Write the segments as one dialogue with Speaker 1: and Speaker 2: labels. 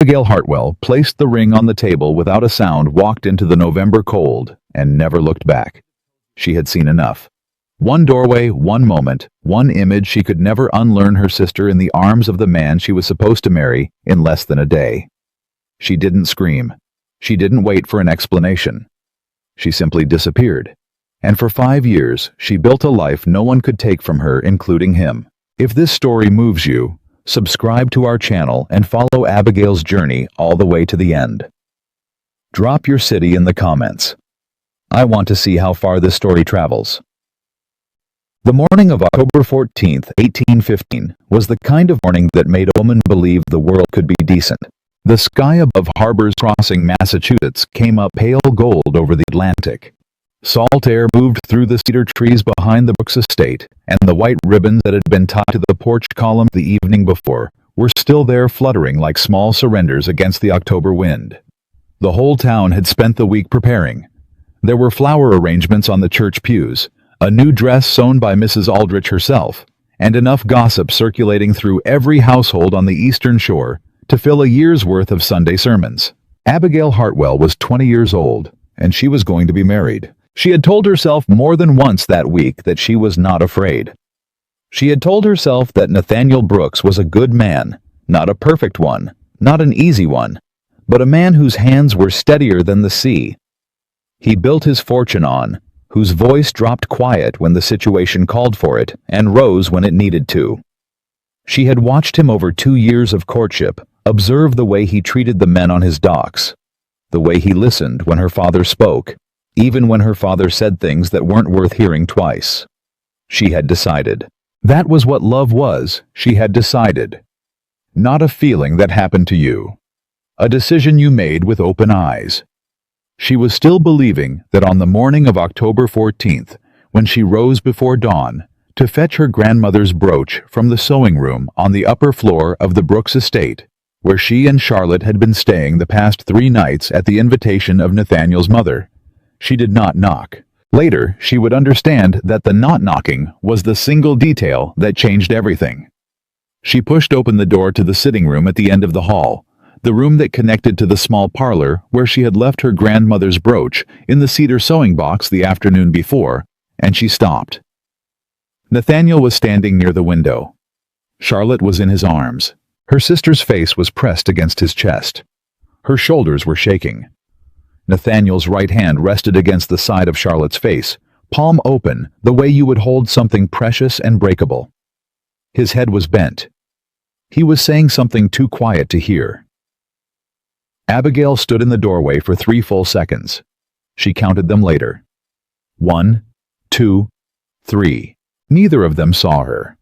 Speaker 1: Abigail Hartwell placed the ring on the table without a sound, walked into the November cold, and never looked back. She had seen enough. One doorway, one moment, one image. She could never unlearn her sister in the arms of the man she was supposed to marry in less than a day. She didn't scream. She didn't wait for an explanation. She simply disappeared. And for 5 years, she built a life no one could take from her, including him. If this story moves you, subscribe to our channel and follow Abigail's journey all the way to the end. Drop your city in the comments. I want to see how far this story travels. The morning of October 14, 1815, was the kind of morning that made a woman believe the world could be decent. The sky above Harbor's Crossing, Massachusetts, came up pale gold over the Atlantic. Salt air moved through the cedar trees behind the Brooks estate, and the white ribbons that had been tied to the porch column the evening before were still there, fluttering like small surrenders against the October wind. The whole town had spent the week preparing. There were flower arrangements on the church pews, a new dress sewn by Mrs. Aldrich herself, and enough gossip circulating through every household on the Eastern Shore to fill a year's worth of Sunday sermons. Abigail Hartwell was 20 years old, and she was going to be married. She had told herself more than once that week that she was not afraid. She had told herself that Nathaniel Brooks was a good man, not a perfect one, not an easy one, but a man whose hands were steadier than the sea. He built his fortune on, whose voice dropped quiet when the situation called for it and rose when it needed to. She had watched him over 2 years of courtship, observe the way he treated the men on his docks, the way he listened when her father spoke, even when her father said things that weren't worth hearing twice. She had decided. That was what love was. She had decided. Not a feeling that happened to you. A decision you made with open eyes. She was still believing that on the morning of October 14th, when she rose before dawn to fetch her grandmother's brooch from the sewing room on the upper floor of the Brooks estate, where she and Charlotte had been staying the past 3 nights at the invitation of Nathaniel's mother, she did not knock. Later, she would understand that the not knocking was the single detail that changed everything. She pushed open the door to the sitting room at the end of the hall, the room that connected to the small parlor where she had left her grandmother's brooch in the cedar sewing box the afternoon before, and she stopped. Nathaniel was standing near the window. Charlotte was in his arms. Her sister's face was pressed against his chest. Her shoulders were shaking. Nathaniel's right hand rested against the side of Charlotte's face, palm open, the way you would hold something precious and breakable. His head was bent. He was saying something too quiet to hear. Abigail stood in the doorway for 3 full seconds. She counted them later. 1, 2, 3. Neither of them saw her.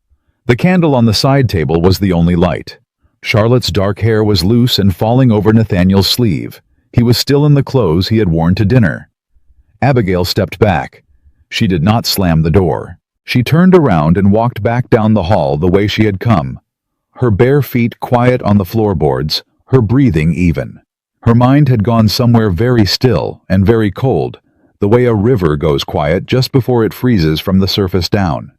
Speaker 1: The candle on the side table was the only light. Charlotte's dark hair was loose and falling over Nathaniel's sleeve. He was still in the clothes he had worn to dinner. Abigail stepped back. She did not slam the door. She turned around and walked back down the hall the way she had come, her bare feet quiet on the floorboards, her breathing even. Her mind had gone somewhere very still and very cold, the way a river goes quiet just before it freezes from the surface down.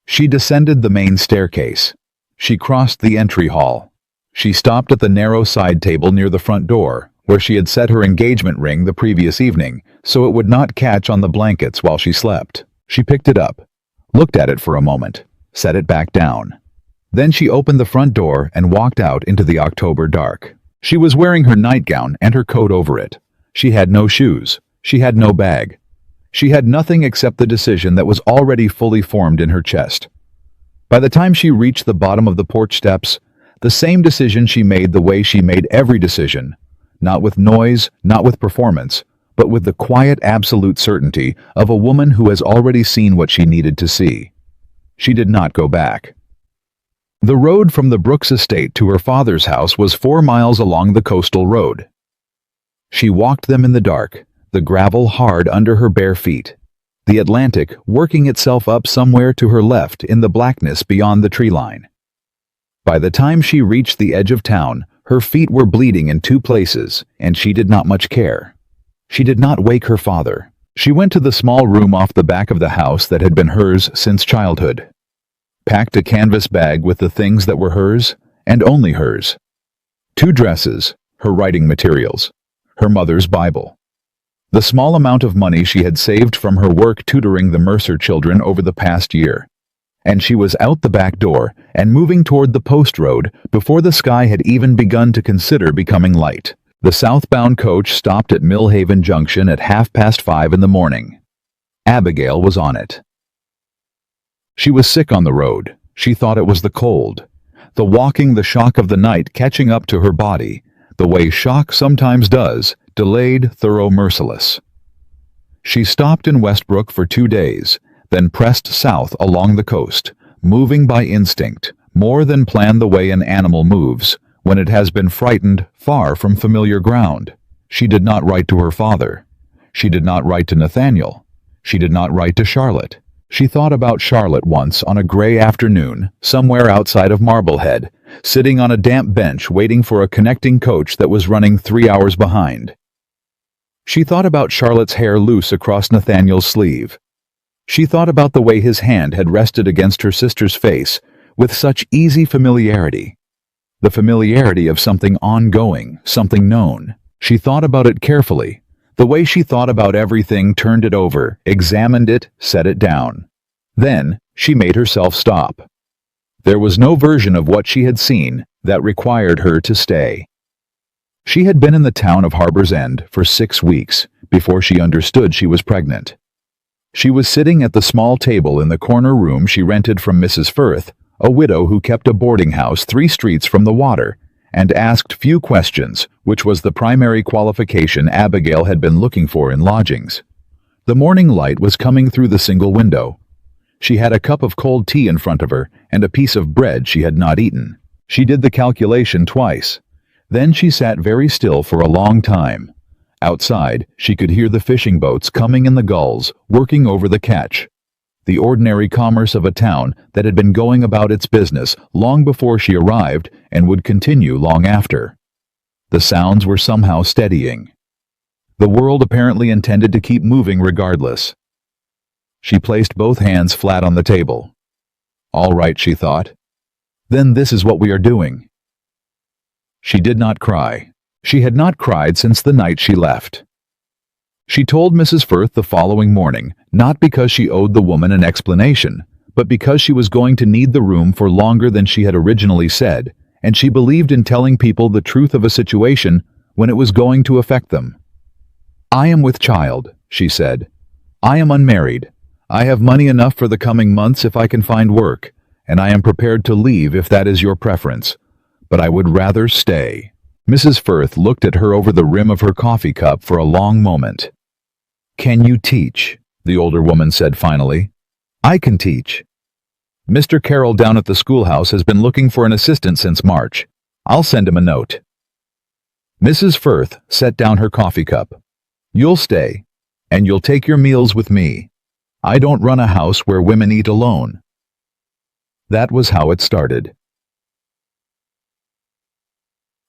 Speaker 1: She descended the main staircase. She crossed the entry hall. She stopped at the narrow side table near the front door, where she had set her engagement ring the previous evening, so it would not catch on the blankets while she slept. She picked it up, looked at it for a moment, set it back down. Then she opened the front door and walked out into the October dark. She was wearing her nightgown and her coat over it. She had no shoes. She had no bag. She had nothing except the decision that was already fully formed in her chest. By the time she reached the bottom of the porch steps, the same decision she made the way she made every decision, not with noise, not with performance, but with the quiet absolute certainty of a woman who has already seen what she needed to see. She did not go back. The road from the Brooks estate to her father's house was 4 miles along the coastal road. She walked them in the dark, the gravel hard under her bare feet, the Atlantic working itself up somewhere to her left in the blackness beyond the tree line. By the time she reached the edge of town, her feet were bleeding in 2 places, and she did not much care. She did not wake her father. She went to the small room off the back of the house that had been hers since childhood, packed a canvas bag with the things that were hers, and only hers. 2 dresses, her writing materials, her mother's Bible. The small amount of money she had saved from her work tutoring the Mercer children over the past year. And she was out the back door and moving toward the post road before the sky had even begun to consider becoming light. The southbound coach stopped at Millhaven Junction at 5:30 in the morning. Abigail was on it. She was sick on the road. She thought it was the cold. The walking, the shock of the night catching up to her body, the way shock sometimes does, delayed, thorough, merciless. She stopped in Westbrook for 2 days, then pressed south along the coast, moving by instinct, more than plan the way an animal moves, when it has been frightened far from familiar ground. She did not write to her father. She did not write to Nathaniel. She did not write to Charlotte. She thought about Charlotte once on a gray afternoon, somewhere outside of Marblehead, sitting on a damp bench waiting for a connecting coach that was running 3 hours behind. She thought about Charlotte's hair loose across Nathaniel's sleeve. She thought about the way his hand had rested against her sister's face with such easy familiarity. The familiarity of something ongoing, something known. She thought about it carefully. The way she thought about everything, turned it over, examined it, set it down. Then, she made herself stop. There was no version of what she had seen that required her to stay. She had been in the town of Harbor's End for 6 weeks before she understood she was pregnant. She was sitting at the small table in the corner room she rented from Mrs. Firth, a widow who kept a boarding house 3 streets from the water, and asked few questions, which was the primary qualification Abigail had been looking for in lodgings. The morning light was coming through the single window. She had a cup of cold tea in front of her and a piece of bread she had not eaten. She did the calculation twice. Then she sat very still for a long time. Outside, she could hear the fishing boats coming and the gulls working over the catch. The ordinary commerce of a town that had been going about its business long before she arrived and would continue long after. The sounds were somehow steadying. The world apparently intended to keep moving regardless. She placed both hands flat on the table. All right, she thought. Then this is what we are doing. She did not cry. She had not cried since the night she left. She told Mrs. Firth the following morning, not because she owed the woman an explanation, but because she was going to need the room for longer than she had originally said, and she believed in telling people the truth of a situation when it was going to affect them. I am with child, she said. I am unmarried. I have money enough for the coming months if I can find work, and I am prepared to leave if that is your preference. But I would rather stay. Mrs. Firth looked at her over the rim of her coffee cup for a long moment. Can you teach? The older woman said finally. I can teach. Mr. Carroll down at the schoolhouse has been looking for an assistant since March. I'll send him a note. Mrs. Firth set down her coffee cup. You'll stay, and you'll take your meals with me. I don't run a house where women eat alone. That was how it started.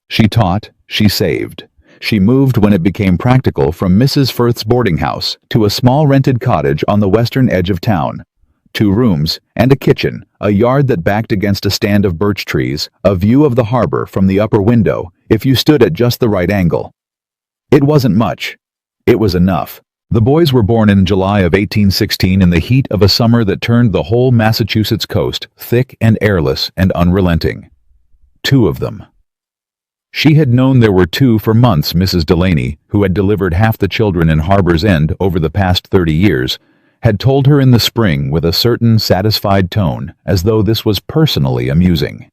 Speaker 1: She taught, she saved. She moved when it became practical from Mrs. Firth's boarding house to a small rented cottage on the western edge of town. 2 rooms and a kitchen, a yard that backed against a stand of birch trees, a view of the harbor from the upper window if you stood at just the right angle. It wasn't much. It was enough. The boys were born in July of 1816 in the heat of a summer that turned the whole Massachusetts coast thick and airless and unrelenting. 2 of them. She had known there were 2 for months. Mrs. Delaney, who had delivered half the children in Harbor's End over the past 30 years, had told her in the spring with a certain satisfied tone, as though this was personally amusing.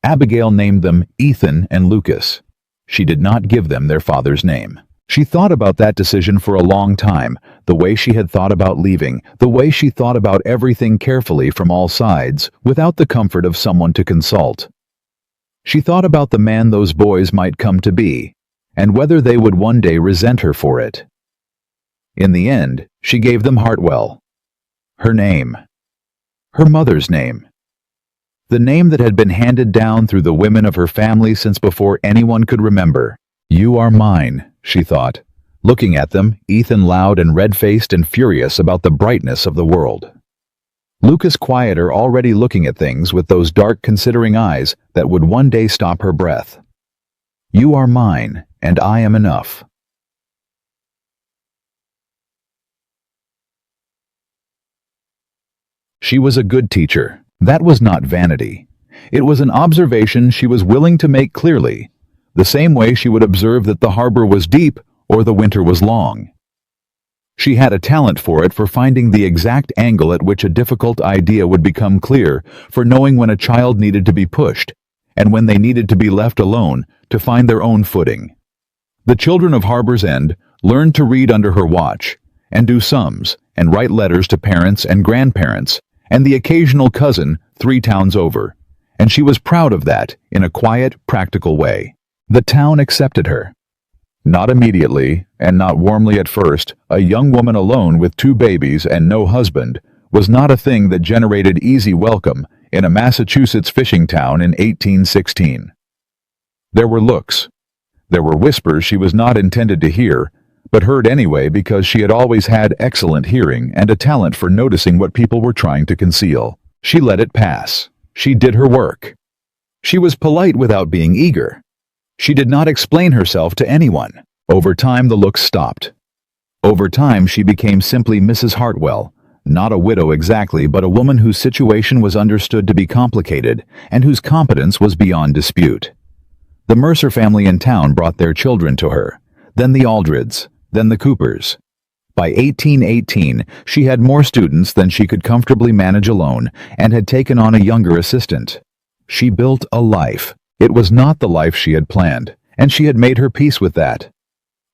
Speaker 1: Abigail named them Ethan and Lucas. She did not give them their father's name. She thought about that decision for a long time, the way she had thought about leaving, the way she thought about everything carefully from all sides, without the comfort of someone to consult. She thought about the man those boys might come to be, and whether they would one day resent her for it. In the end, she gave them Hartwell. Her name. Her mother's name. The name that had been handed down through the women of her family since before anyone could remember. You are mine, she thought, looking at them, Ethan loud and red-faced and furious about the brightness of the world. Lucas quieter, already looking at things with those dark, considering eyes that would one day stop her breath. You are mine, and I am enough. She was a good teacher. That was not vanity. It was an observation she was willing to make clearly, the same way she would observe that the harbor was deep or the winter was long. She had a talent for it, for finding the exact angle at which a difficult idea would become clear, for knowing when a child needed to be pushed, and when they needed to be left alone to find their own footing. The children of Harbor's End learned to read under her watch, and do sums, and write letters to parents and grandparents, and the occasional cousin 3 towns over, and she was proud of that in a quiet, practical way. The town accepted her. Not immediately, and not warmly at first. A young woman alone with 2 babies and no husband was not a thing that generated easy welcome in a Massachusetts fishing town in 1816. There were looks. There were whispers she was not intended to hear, but heard anyway because she had always had excellent hearing and a talent for noticing what people were trying to conceal. She let it pass. She did her work. She was polite without being eager. She did not explain herself to anyone. Over time the looks stopped. Over time she became simply Mrs. Hartwell, not a widow exactly, but a woman whose situation was understood to be complicated and whose competence was beyond dispute. The Mercer family in town brought their children to her, then the Aldrids, then the Coopers. By 1818 she had more students than she could comfortably manage alone and had taken on a younger assistant. She built a life. It was not the life she had planned, and she had made her peace with that.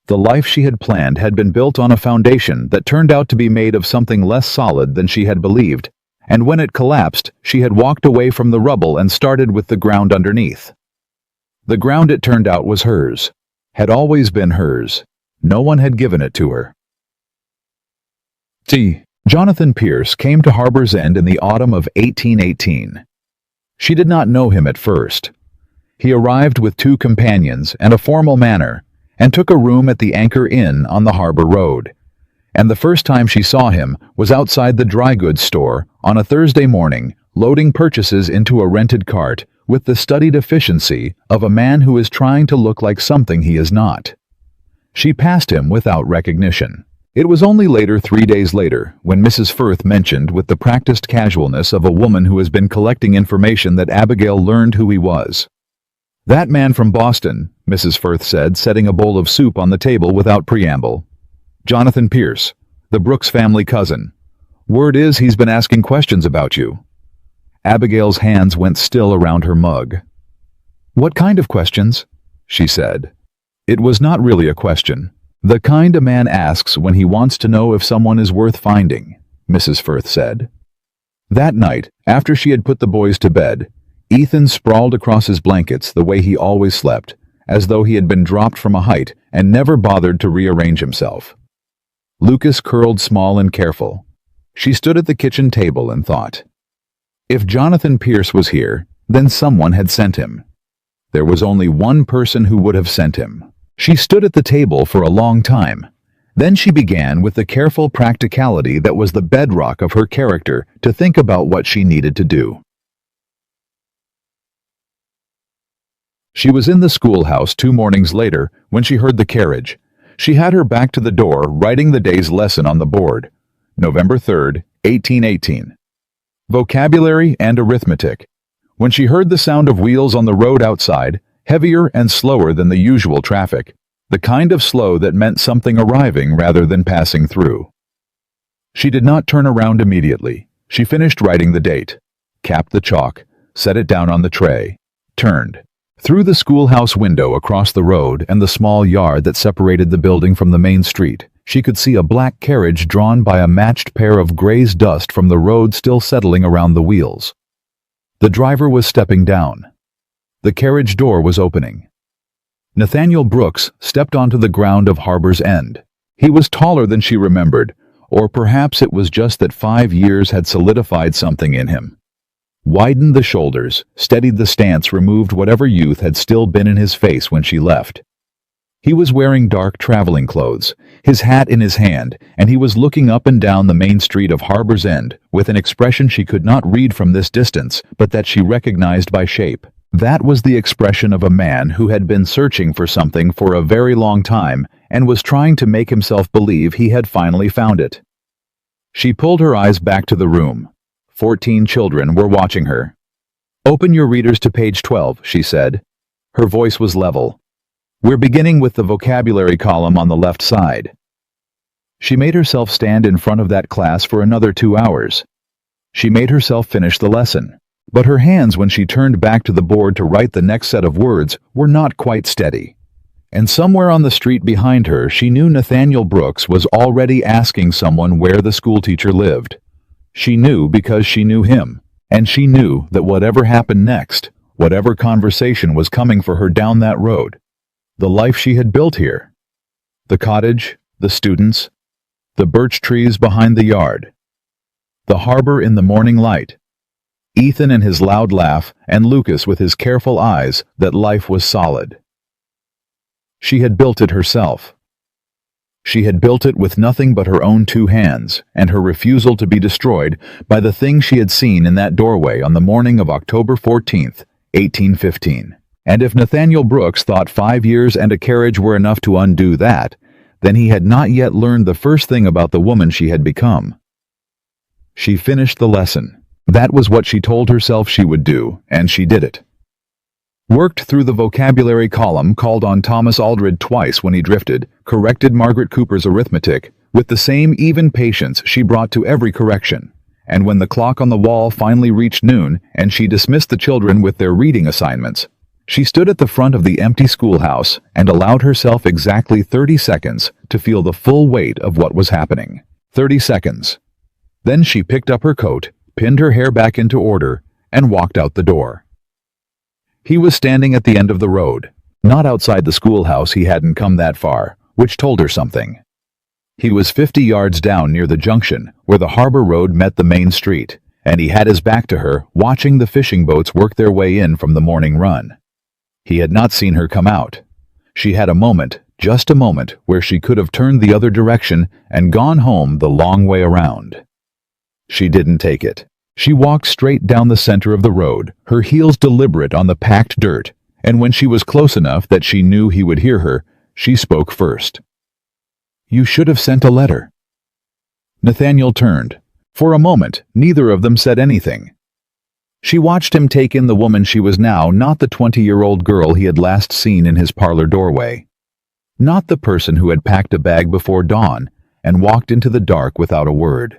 Speaker 1: The life she had planned had been built on a foundation that turned out to be made of something less solid than she had believed, and when it collapsed, she had walked away from the rubble and started with the ground underneath. The ground, it turned out, was hers, had always been hers. No one had given it to her. Jonathan Pierce came to Harbor's End in the autumn of 1818. She did not know him at first. He arrived with 2 companions and a formal manner, and took a room at the Anchor Inn on the Harbor Road. And the first time she saw him was outside the dry goods store on a Thursday morning, loading purchases into a rented cart with the studied efficiency of a man who is trying to look like something he is not. She passed him without recognition. It was only later, 3 days later, when Mrs. Firth mentioned with the practiced casualness of a woman who has been collecting information, that Abigail learned who he was. "That man from Boston," Mrs. Firth said, setting a bowl of soup on the table without preamble. "Jonathan Pierce, the Brooks family cousin. Word is he's been asking questions about you." Abigail's hands went still around her mug. "What kind of questions?" she said. It was not really a question. "The kind a man asks when he wants to know if someone is worth finding," Mrs. Firth said. That night, after she had put the boys to bed, Ethan sprawled across his blankets the way he always slept, as though he had been dropped from a height and never bothered to rearrange himself. Lucas curled small and careful. She stood at the kitchen table and thought. If Jonathan Pierce was here, then someone had sent him. There was only one person who would have sent him. She stood at the table for a long time. Then she began, with the careful practicality that was the bedrock of her character, to think about what she needed to do. She was in the schoolhouse 2 mornings later when she heard the carriage. She had her back to the door, writing the day's lesson on the board. November 3rd, 1818. Vocabulary and arithmetic. When she heard the sound of wheels on the road outside, heavier and slower than the usual traffic, the kind of slow that meant something arriving rather than passing through. She did not turn around immediately. She finished writing the date, capped the chalk, set it down on the tray, turned. Through the schoolhouse window across the road and the small yard that separated the building from the main street, she could see a black carriage drawn by a matched pair of grazed dust from the road still settling around the wheels. The driver was stepping down. The carriage door was opening. Nathaniel Brooks stepped onto the ground of Harbor's End. He was taller than she remembered, or perhaps it was just that 5 years had solidified something in him. Widened the shoulders, steadied the stance, removed whatever youth had still been in his face when she left. He was wearing dark traveling clothes, his hat in his hand, and he was looking up and down the main street of Harbor's End with an expression she could not read from this distance, but that she recognized by shape. That was the expression of a man who had been searching for something for a very long time and was trying to make himself believe he had finally found it. She pulled her eyes back to the room. 14 children were watching her. "Open your readers to page 12, she said. Her voice was level. "We're beginning with the vocabulary column on the left side." She made herself stand in front of that class for another 2 hours. She made herself finish the lesson. But her hands, when she turned back to the board to write the next set of words, were not quite steady. And somewhere on the street behind her, she knew Nathaniel Brooks was already asking someone where the schoolteacher lived. She knew because she knew him, and she knew that whatever happened next, whatever conversation was coming for her down that road, the life she had built here, the cottage, the students, the birch trees behind the yard, the harbor in the morning light, Ethan and his loud laugh, and Lucas with his careful eyes, that life was solid. She had built it herself. She had built it with nothing but her own 2 hands, and her refusal to be destroyed by the thing she had seen in that doorway on the morning of October 14th, 1815. And if Nathaniel Brooks thought 5 years and a carriage were enough to undo that, then he had not yet learned the first thing about the woman she had become. She finished the lesson. That was what she told herself she would do, and she did it. Worked through the vocabulary column, called on Thomas Aldred twice when he drifted, corrected Margaret Cooper's arithmetic, with the same even patience she brought to every correction. And when the clock on the wall finally reached noon, and she dismissed the children with their reading assignments, she stood at the front of the empty schoolhouse and allowed herself exactly 30 seconds to feel the full weight of what was happening. 30 seconds. Then she picked up her coat, pinned her hair back into order, and walked out the door. He was standing at the end of the road, not outside the schoolhouse. He hadn't come that far, which told her something. He was 50 yards down near the junction, where the harbor road met the main street, and he had his back to her, watching the fishing boats work their way in from the morning run. He had not seen her come out. She had a moment, just a moment, where she could have turned the other direction and gone home the long way around. She didn't take it. She walked straight down the center of the road, her heels deliberate on the packed dirt, and when she was close enough that she knew he would hear her, she spoke first. "You should have sent a letter." Nathaniel turned. For a moment, neither of them said anything. She watched him take in the woman she was now, not the 20-year-old girl he had last seen in his parlor doorway. Not the person who had packed a bag before dawn and walked into the dark without a word.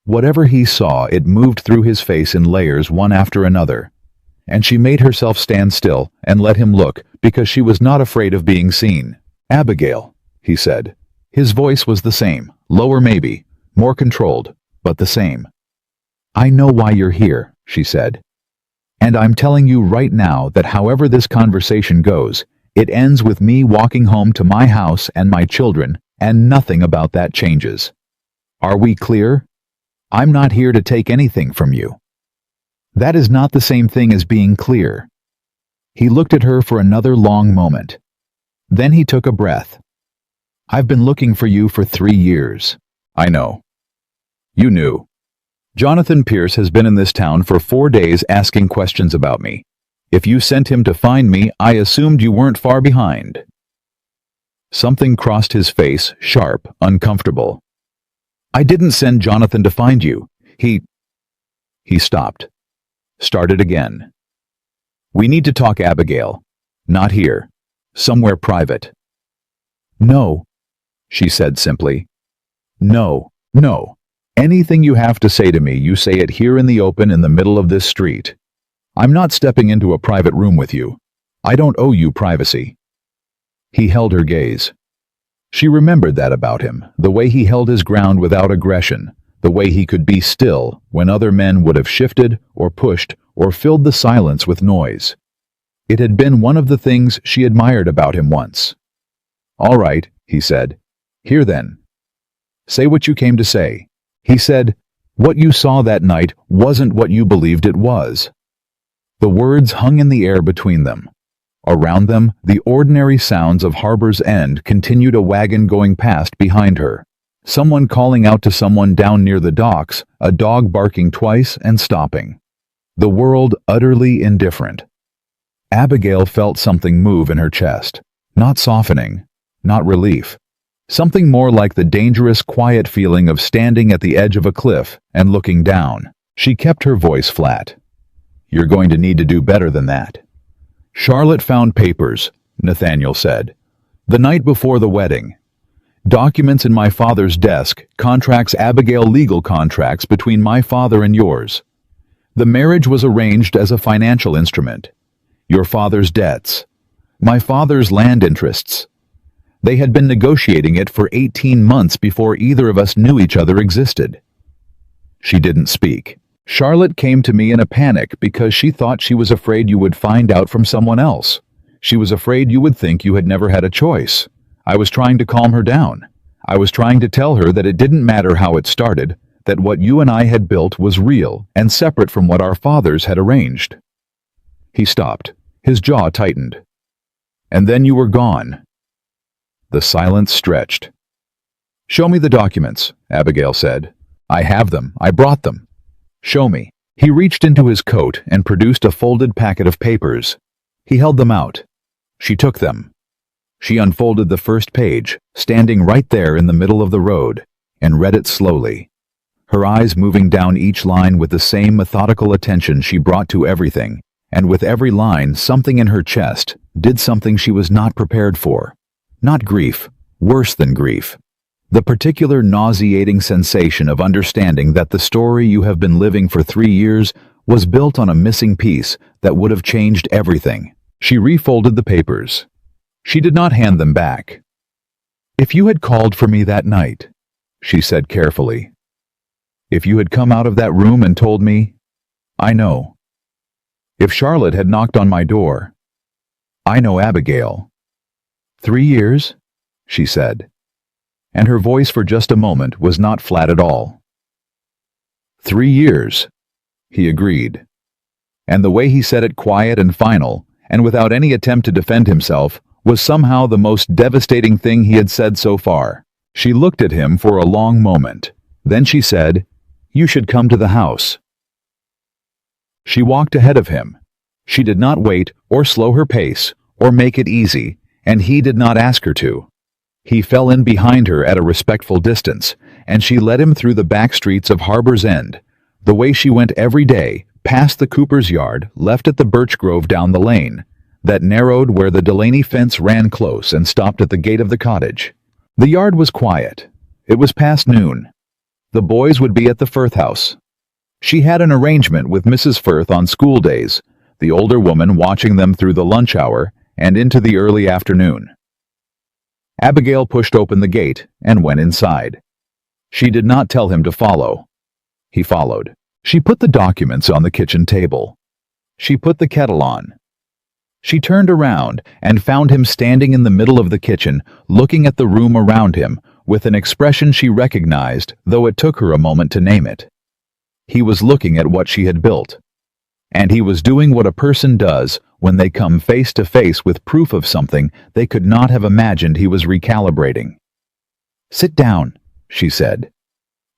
Speaker 1: Whatever he saw, it moved through his face in layers one after another, and she made herself stand still and let him look because she was not afraid of being seen. "Abigail," he said. His voice was the same, lower maybe, more controlled, but the same. "I know why you're here," she said. "And I'm telling you right now that however this conversation goes, it ends with me walking home to my house and my children, and nothing about that changes. Are we clear? I'm not here to take anything from you." That is not the same thing as being clear. He looked at her for another long moment. Then he took a breath. "I've been looking for you for 3 years. I know. You knew. Jonathan Pierce has been in this town for 4 days asking questions about me. If you sent him to find me, I assumed you weren't far behind." Something crossed his face, sharp, uncomfortable. "I didn't send Jonathan to find you. He stopped. Started again. "We need to talk, Abigail. Not here. Somewhere private." "No," she said simply. "No, no. Anything you have to say to me, you say it here in the open in the middle of this street. I'm not stepping into a private room with you. I don't owe you privacy." He held her gaze. She remembered that about him, the way he held his ground without aggression, the way he could be still when other men would have shifted or pushed or filled the silence with noise. It had been one of the things she admired about him once. "All right," he said. "Here then. Say what you came to say." He said, "What you saw that night wasn't what you believed it was." The words hung in the air between them. Around them, the ordinary sounds of Harbor's End continued, a wagon going past behind her, someone calling out to someone down near the docks, a dog barking twice and stopping. The world utterly indifferent. Abigail felt something move in her chest. Not softening, not relief. Something more like the dangerous, quiet feeling of standing at the edge of a cliff and looking down. She kept her voice flat. "You're going to need to do better than that." "Charlotte found papers," Nathaniel said. "The night before the wedding. Documents in my father's desk, contracts, Abigail, legal contracts between my father and yours. The marriage was arranged as a financial instrument. Your father's debts. My father's land interests. They had been negotiating it for 18 months before either of us knew each other existed." She didn't speak. "Charlotte came to me in a panic because she thought she was afraid you would find out from someone else. She was afraid you would think you had never had a choice. I was trying to calm her down. I was trying to tell her that it didn't matter how it started, that what you and I had built was real and separate from what our fathers had arranged." He stopped. His jaw tightened. "And then you were gone." The silence stretched. "Show me the documents," Abigail said. "I have them. I brought them." "Show me." He reached into his coat and produced a folded packet of papers. He held them out. She took them. She unfolded the first page, standing right there in the middle of the road, and read it slowly, her eyes moving down each line with the same methodical attention she brought to everything, and with every line something in her chest did something she was not prepared for. Not grief, worse than grief. The particular nauseating sensation of understanding that the story you have been living for 3 years was built on a missing piece that would have changed everything. She refolded the papers. She did not hand them back. "If you had called for me that night," she said carefully. "If you had come out of that room and told me, I know. If Charlotte had knocked on my door, I know Abigail." 3 years, she said, and her voice for just a moment was not flat at all. 3 years, he agreed. And the way he said it, quiet and final, and without any attempt to defend himself, was somehow the most devastating thing he had said so far. She looked at him for a long moment. Then she said, "You should come to the house." She walked ahead of him. She did not wait or slow her pace or make it easy, and he did not ask her to. He fell in behind her at a respectful distance, and she led him through the back streets of Harbor's End, the way she went every day, past the Cooper's yard, left at the birch grove down the lane, that narrowed where the Delaney fence ran close and stopped at the gate of the cottage. The yard was quiet. It was past noon. The boys would be at the Firth house. She had an arrangement with Mrs. Firth on school days, the older woman watching them through the lunch hour and into the early afternoon. Abigail pushed open the gate and went inside. She did not tell him to follow. He followed. She put the documents on the kitchen table. She put the kettle on. She turned around and found him standing in the middle of the kitchen, looking at the room around him, with an expression she recognized, though it took her a moment to name it. He was looking at what she had built. And he was doing what a person does when they come face to face with proof of something they could not have imagined. He was recalibrating. "Sit down," she said.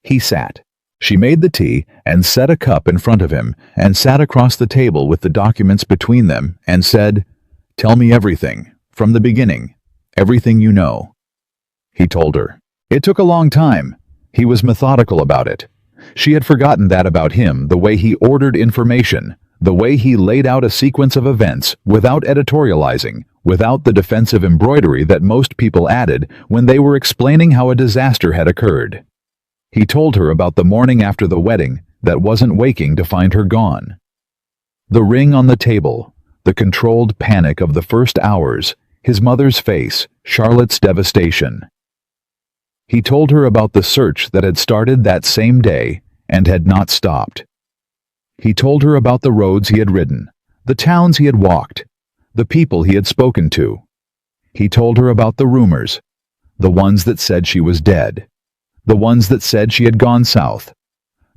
Speaker 1: He sat. She made the tea and set a cup in front of him and sat across the table with the documents between them and said, "Tell me everything, from the beginning, everything you know." He told her. It took a long time. He was methodical about it. She had forgotten that about him, the way he ordered information, the way he laid out a sequence of events without editorializing, without the defensive embroidery that most people added when they were explaining how a disaster had occurred. He told her about the morning after the wedding that wasn't waking to find her gone. The ring on the table, the controlled panic of the first hours, his mother's face, Charlotte's devastation. He told her about the search that had started that same day and had not stopped. He told her about the roads he had ridden, the towns he had walked, the people he had spoken to. He told her about the rumors, the ones that said she was dead, the ones that said she had gone south,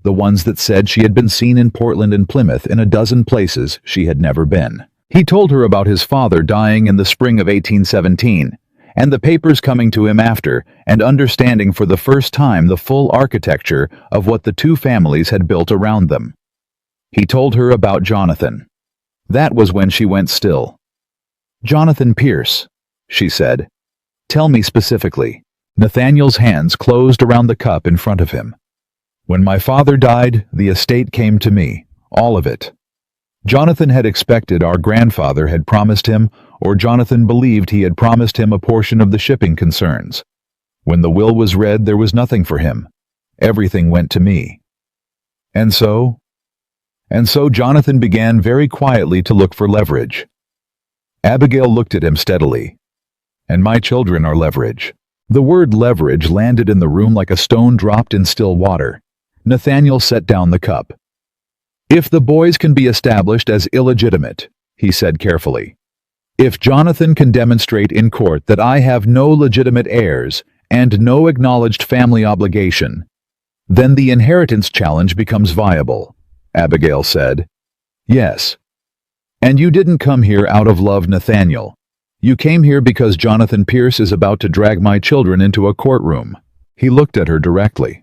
Speaker 1: the ones that said she had been seen in Portland and Plymouth in a dozen places she had never been. He told her about his father dying in the spring of 1817, and the papers coming to him after, and understanding for the first time the full architecture of what the two families had built around them. He told her about Jonathan, That was when she went still. "Jonathan Pierce," she said. "Tell me specifically." Nathaniel's hands closed around the cup in front of him. "When my father died, the estate came to me, all of it." Jonathan had expected our grandfather had promised him, or Jonathan believed he had promised him a portion of the shipping concerns. When the will was read, there was nothing for him. Everything went to me. And so Jonathan began very quietly to look for leverage. Abigail looked at him steadily. "And my children are leverage." The word leverage landed in the room like a stone dropped in still water. Nathaniel set down the cup. "If the boys can be established as illegitimate," he said carefully. "If Jonathan can demonstrate in court that I have no legitimate heirs and no acknowledged family obligation, then the inheritance challenge becomes viable," Abigail said. "Yes. And you didn't come here out of love, Nathaniel. You came here because Jonathan Pierce is about to drag my children into a courtroom." He looked at her directly.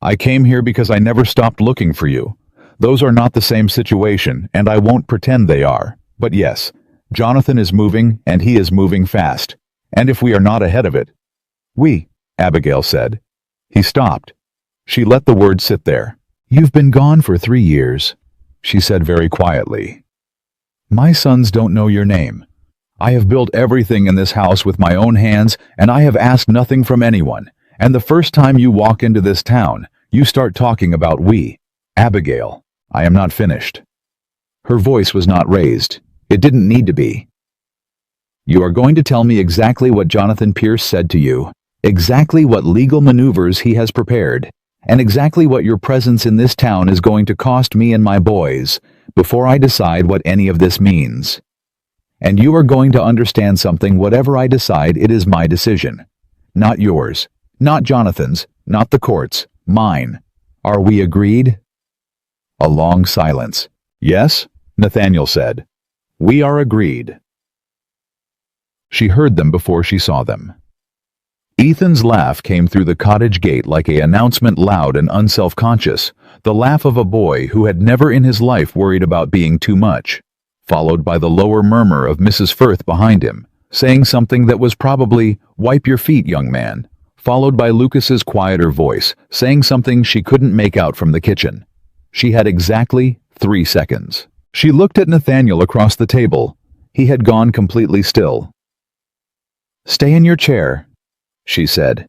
Speaker 1: "I came here because I never stopped looking for you. Those are not the same situation, and I won't pretend they are. But yes, Jonathan is moving, and he is moving fast. And if we are not ahead of it—" "We," Abigail said. He stopped. She let the word sit there. "You've been gone for 3 years," she said very quietly. "My sons don't know your name. I have built everything in this house with my own hands, and I have asked nothing from anyone. And the first time you walk into this town, you start talking about we. Abigail, I am not finished." Her voice was not raised. It didn't need to be. "You are going to tell me exactly what Jonathan Pierce said to you, exactly what legal maneuvers he has prepared, and exactly what your presence in this town is going to cost me and my boys, before I decide what any of this means. And you are going to understand something. Whatever I decide, it is my decision. Not yours, not Jonathan's, not the court's, mine. Are we agreed?" A long silence. "Yes," Nathaniel said. "We are agreed." She heard them before she saw them. Ethan's laugh came through the cottage gate like an announcement, loud and unself-conscious, the laugh of a boy who had never in his life worried about being too much, followed by the lower murmur of Mrs. Firth behind him, saying something that was probably, "Wipe your feet, young man," followed by Lucas's quieter voice, saying something she couldn't make out from the kitchen. She had exactly 3 seconds. She looked at Nathaniel across the table. He had gone completely still. "Stay in your chair," she said.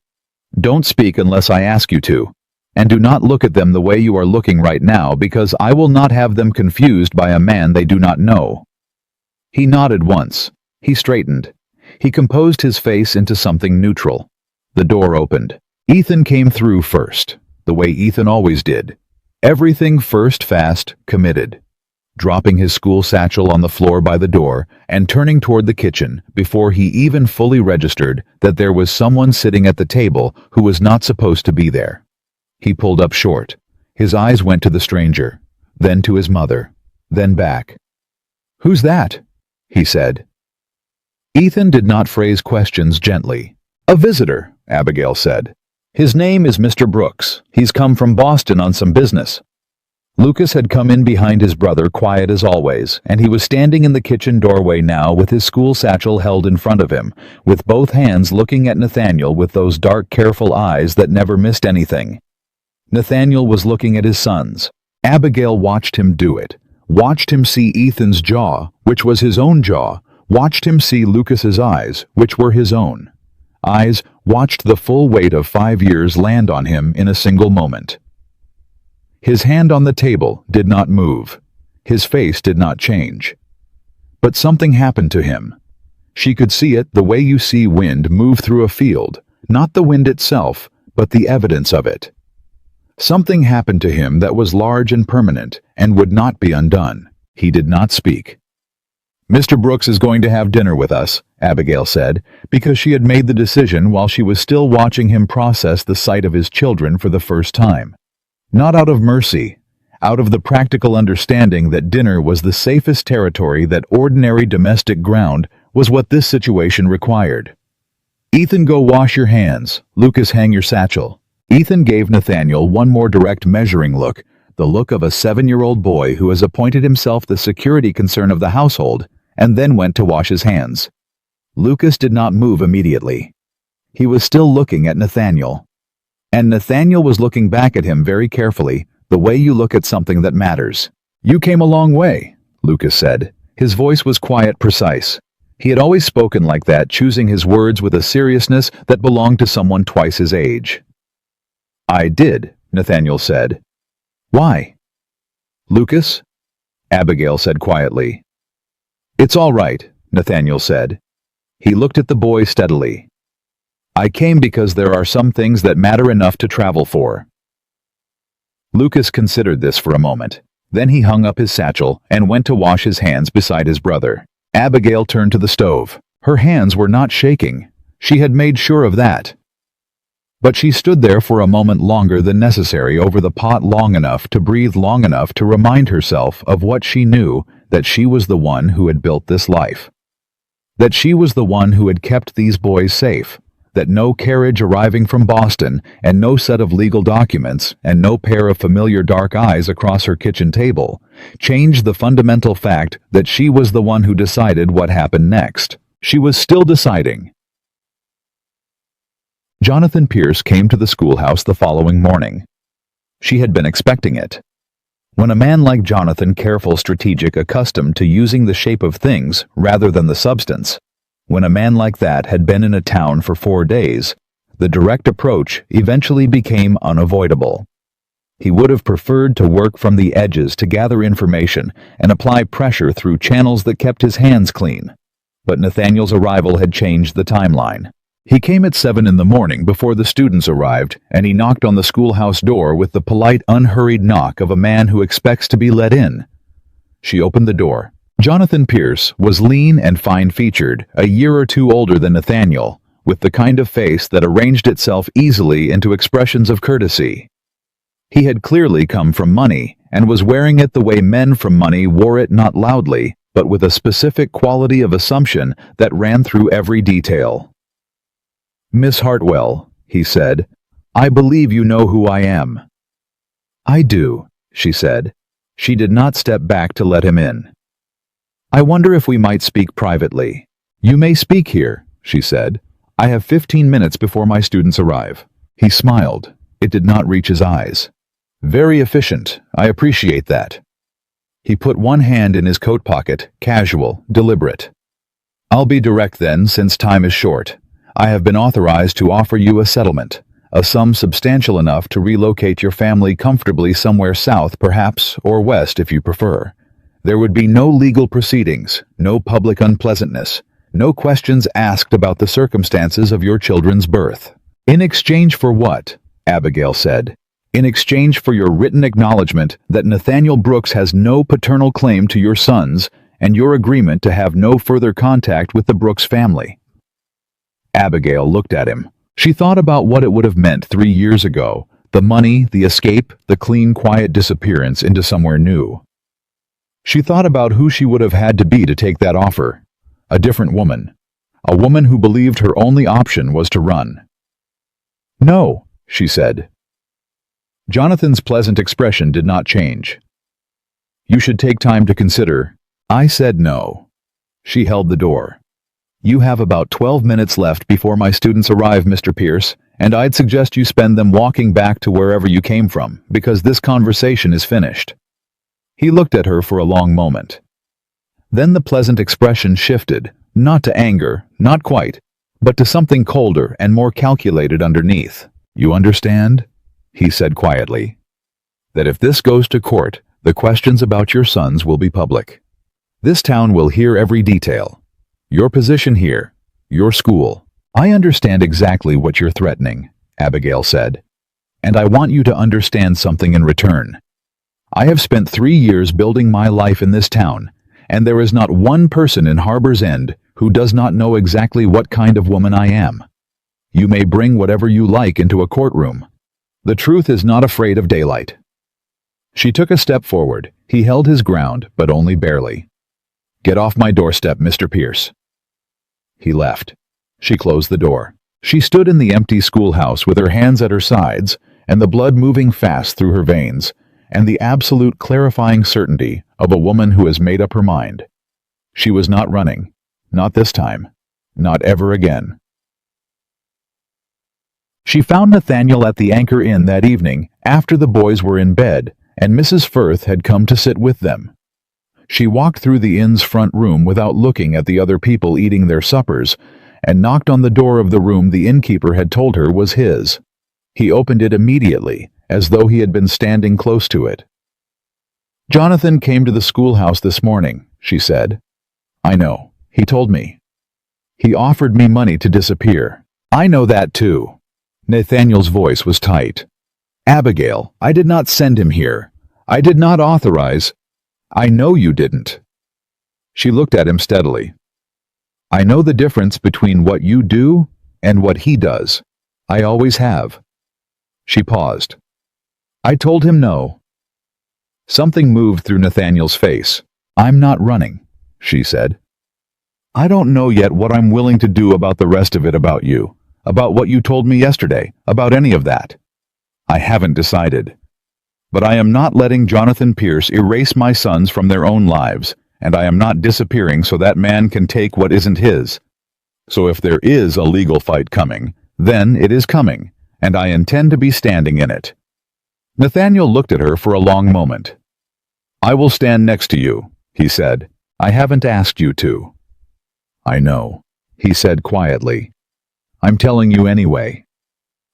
Speaker 1: "Don't speak unless I ask you to. And do not look at them the way you are looking right now, because I will not have them confused by a man they do not know." He nodded once. He straightened. He composed his face into something neutral. The door opened. Ethan came through first, the way Ethan always did. Everything first, fast, committed. Dropping his school satchel on the floor by the door and turning toward the kitchen before he even fully registered that there was someone sitting at the table who was not supposed to be there. He pulled up short. His eyes went to the stranger, then to his mother, then back. "Who's that?" he said. Ethan did not phrase questions gently. "A visitor," Abigail said. "His name is Mr. Brooks. He's come from Boston on some business." Lucas had come in behind his brother, quiet as always, and he was standing in the kitchen doorway now with his school satchel held in front of him, with both hands looking at Nathaniel with those dark, careful eyes that never missed anything. Nathaniel was looking at his sons. Abigail watched him do it, watched him see Ethan's jaw, which was his own jaw, watched him see Lucas's eyes, which were his own. Eyes watched the full weight of 5 years land on him in a single moment. His hand on the table did not move. His face did not change. But something happened to him. She could see it the way you see wind move through a field, not the wind itself, but the evidence of it. Something happened to him that was large and permanent and would not be undone. He did not speak. "Mr. Brooks is going to have dinner with us," Abigail said, because she had made the decision while she was still watching him process the sight of his children for the first time. Not out of mercy, out of the practical understanding that dinner was the safest territory, that ordinary domestic ground was what this situation required. "Ethan, go wash your hands. Lucas, hang your satchel." Ethan gave Nathaniel one more direct measuring look, the look of a 7-year-old boy who has appointed himself the security concern of the household and then went to wash his hands. Lucas did not move immediately. He was still looking at Nathaniel. And Nathaniel was looking back at him very carefully, the way you look at something that matters. "You came a long way," Lucas said. His voice was quiet, precise. He had always spoken like that, choosing his words with a seriousness that belonged to someone twice his age. "I did," Nathaniel said. "Why?" "Lucas?" Abigail said quietly. "It's all right," Nathaniel said. He looked at the boy steadily. "I came because there are some things that matter enough to travel for." Lucas considered this for a moment. Then he hung up his satchel and went to wash his hands beside his brother. Abigail turned to the stove. Her hands were not shaking. She had made sure of that. But she stood there for a moment longer than necessary over the pot, long enough to breathe, long enough to remind herself of what she knew, that she was the one who had built this life. That she was the one who had kept these boys safe. That no carriage arriving from Boston, and no set of legal documents, and no pair of familiar dark eyes across her kitchen table, changed the fundamental fact that she was the one who decided what happened next. She was still deciding. Jonathan Pierce came to the schoolhouse the following morning. She had been expecting it. When a man like Jonathan, careful, strategic, accustomed to using the shape of things rather than the substance, when a man like that had been in a town for 4 days, the direct approach eventually became unavoidable. He would have preferred to work from the edges to gather information and apply pressure through channels that kept his hands clean. But Nathaniel's arrival had changed the timeline. He came at 7 in the morning before the students arrived, and he knocked on the schoolhouse door with the polite, unhurried knock of a man who expects to be let in. She opened the door. Jonathan Pierce was lean and fine-featured, a year or two older than Nathaniel, with the kind of face that arranged itself easily into expressions of courtesy. He had clearly come from money, and was wearing it the way men from money wore it, not loudly, but with a specific quality of assumption that ran through every detail. "Miss Hartwell," he said, "I believe you know who I am." "I do," she said. She did not step back to let him in. "I wonder if we might speak privately." "You may speak here," she said. "I have 15 minutes before my students arrive." He smiled. It did not reach his eyes. "Very efficient. I appreciate that." He put one hand in his coat pocket, casual, deliberate. "I'll be direct then, since time is short. I have been authorized to offer you a settlement, a sum substantial enough to relocate your family comfortably somewhere south, perhaps, or west if you prefer. There would be no legal proceedings, no public unpleasantness, no questions asked about the circumstances of your children's birth." "In exchange for what?" Abigail said. "In exchange for your written acknowledgement that Nathaniel Brooks has no paternal claim to your sons, and your agreement to have no further contact with the Brooks family." Abigail looked at him. She thought about what it would have meant 3 years ago, the money, the escape, the clean, quiet disappearance into somewhere new. She thought about who she would have had to be to take that offer. A different woman. A woman who believed her only option was to run. "No," she said. Jonathan's pleasant expression did not change. "You should take time to consider." "I said no." She held the door. "You have about 12 minutes left before my students arrive, Mr. Pierce, and I'd suggest you spend them walking back to wherever you came from, because this conversation is finished." He looked at her for a long moment. Then the pleasant expression shifted, not to anger, not quite, but to something colder and more calculated underneath. "You understand?" he said quietly. "That if this goes to court, the questions about your sons will be public. This town will hear every detail. Your position here, your school." "I understand exactly what you're threatening," Abigail said. "And I want you to understand something in return. I have spent 3 years building my life in this town, and there is not one person in Harbor's End who does not know exactly what kind of woman I am. You may bring whatever you like into a courtroom. The truth is not afraid of daylight." She took a step forward. He held his ground, but only barely. "Get off my doorstep, Mr. Pierce." He left. She closed the door. She stood in the empty schoolhouse with her hands at her sides and the blood moving fast through her veins, and the absolute clarifying certainty of a woman who has made up her mind. She was not running. Not this time. Not ever again. She found Nathaniel at the Anchor Inn that evening after the boys were in bed and Mrs. Firth had come to sit with them. She walked through the inn's front room without looking at the other people eating their suppers and knocked on the door of the room the innkeeper had told her was his. He opened it immediately, as though he had been standing close to it. "Jonathan came to the schoolhouse this morning," she said. "I know. He told me. He offered me money to disappear." "I know that too." Nathaniel's voice was tight. "Abigail, I did not send him here. I did not authorize—" "I know you didn't." She looked at him steadily. "I know the difference between what you do and what he does. I always have." She paused. "I told him no." Something moved through Nathaniel's face. "I'm not running," she said. "I don't know yet what I'm willing to do about the rest of it about you, about what you told me yesterday, about any of that. I haven't decided. But I am not letting Jonathan Pierce erase my sons from their own lives, and I am not disappearing so that man can take what isn't his. So if there is a legal fight coming, then it is coming, and I intend to be standing in it." Nathaniel looked at her for a long moment. "I will stand next to you," he said. "I haven't asked you to." "I know," he said quietly. "I'm telling you anyway."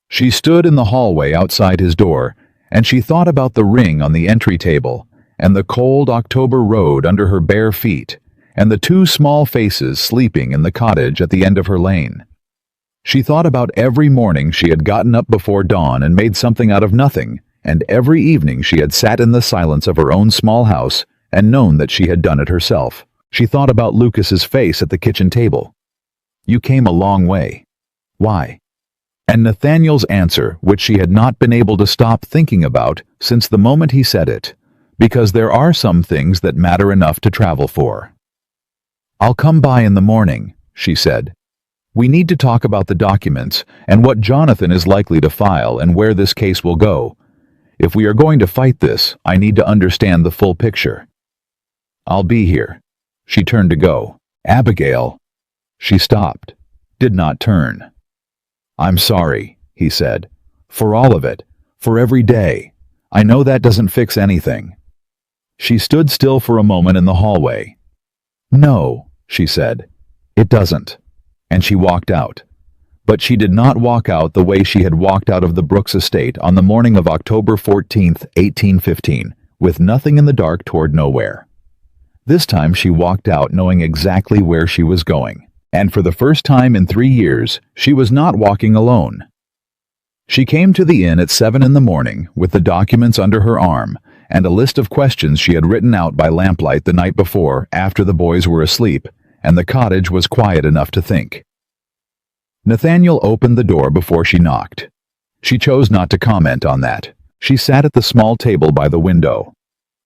Speaker 1: She stood in the hallway outside his door, and she thought about the ring on the entry table, and the cold October road under her bare feet, and the two small faces sleeping in the cottage at the end of her lane. She thought about every morning she had gotten up before dawn and made something out of nothing, and every evening she had sat in the silence of her own small house and known that she had done it herself. She thought about Lucas's face at the kitchen table. "You came a long way. Why?" And Nathaniel's answer, which she had not been able to stop thinking about since the moment he said it, "Because there are some things that matter enough to travel for." "I'll come by in the morning," she said. "We need to talk about the documents and what Jonathan is likely to file and where this case will go. If we are going to fight this, I need to understand the full picture." "I'll be here." She turned to go. "Abigail." She stopped, did not turn. "I'm sorry," he said. "For all of it, for every day. I know that doesn't fix anything." She stood still for a moment in the hallway. "No," she said, "it doesn't." And she walked out. But she did not walk out the way she had walked out of the Brooks estate on the morning of October 14th, 1815, with nothing in the dark toward nowhere. This time she walked out knowing exactly where she was going, and for the first time in 3 years, she was not walking alone. She came to the inn at 7 in the morning with the documents under her arm and a list of questions she had written out by lamplight the night before after the boys were asleep, and the cottage was quiet enough to think. Nathaniel opened the door before she knocked. She chose not to comment on that. She sat at the small table by the window.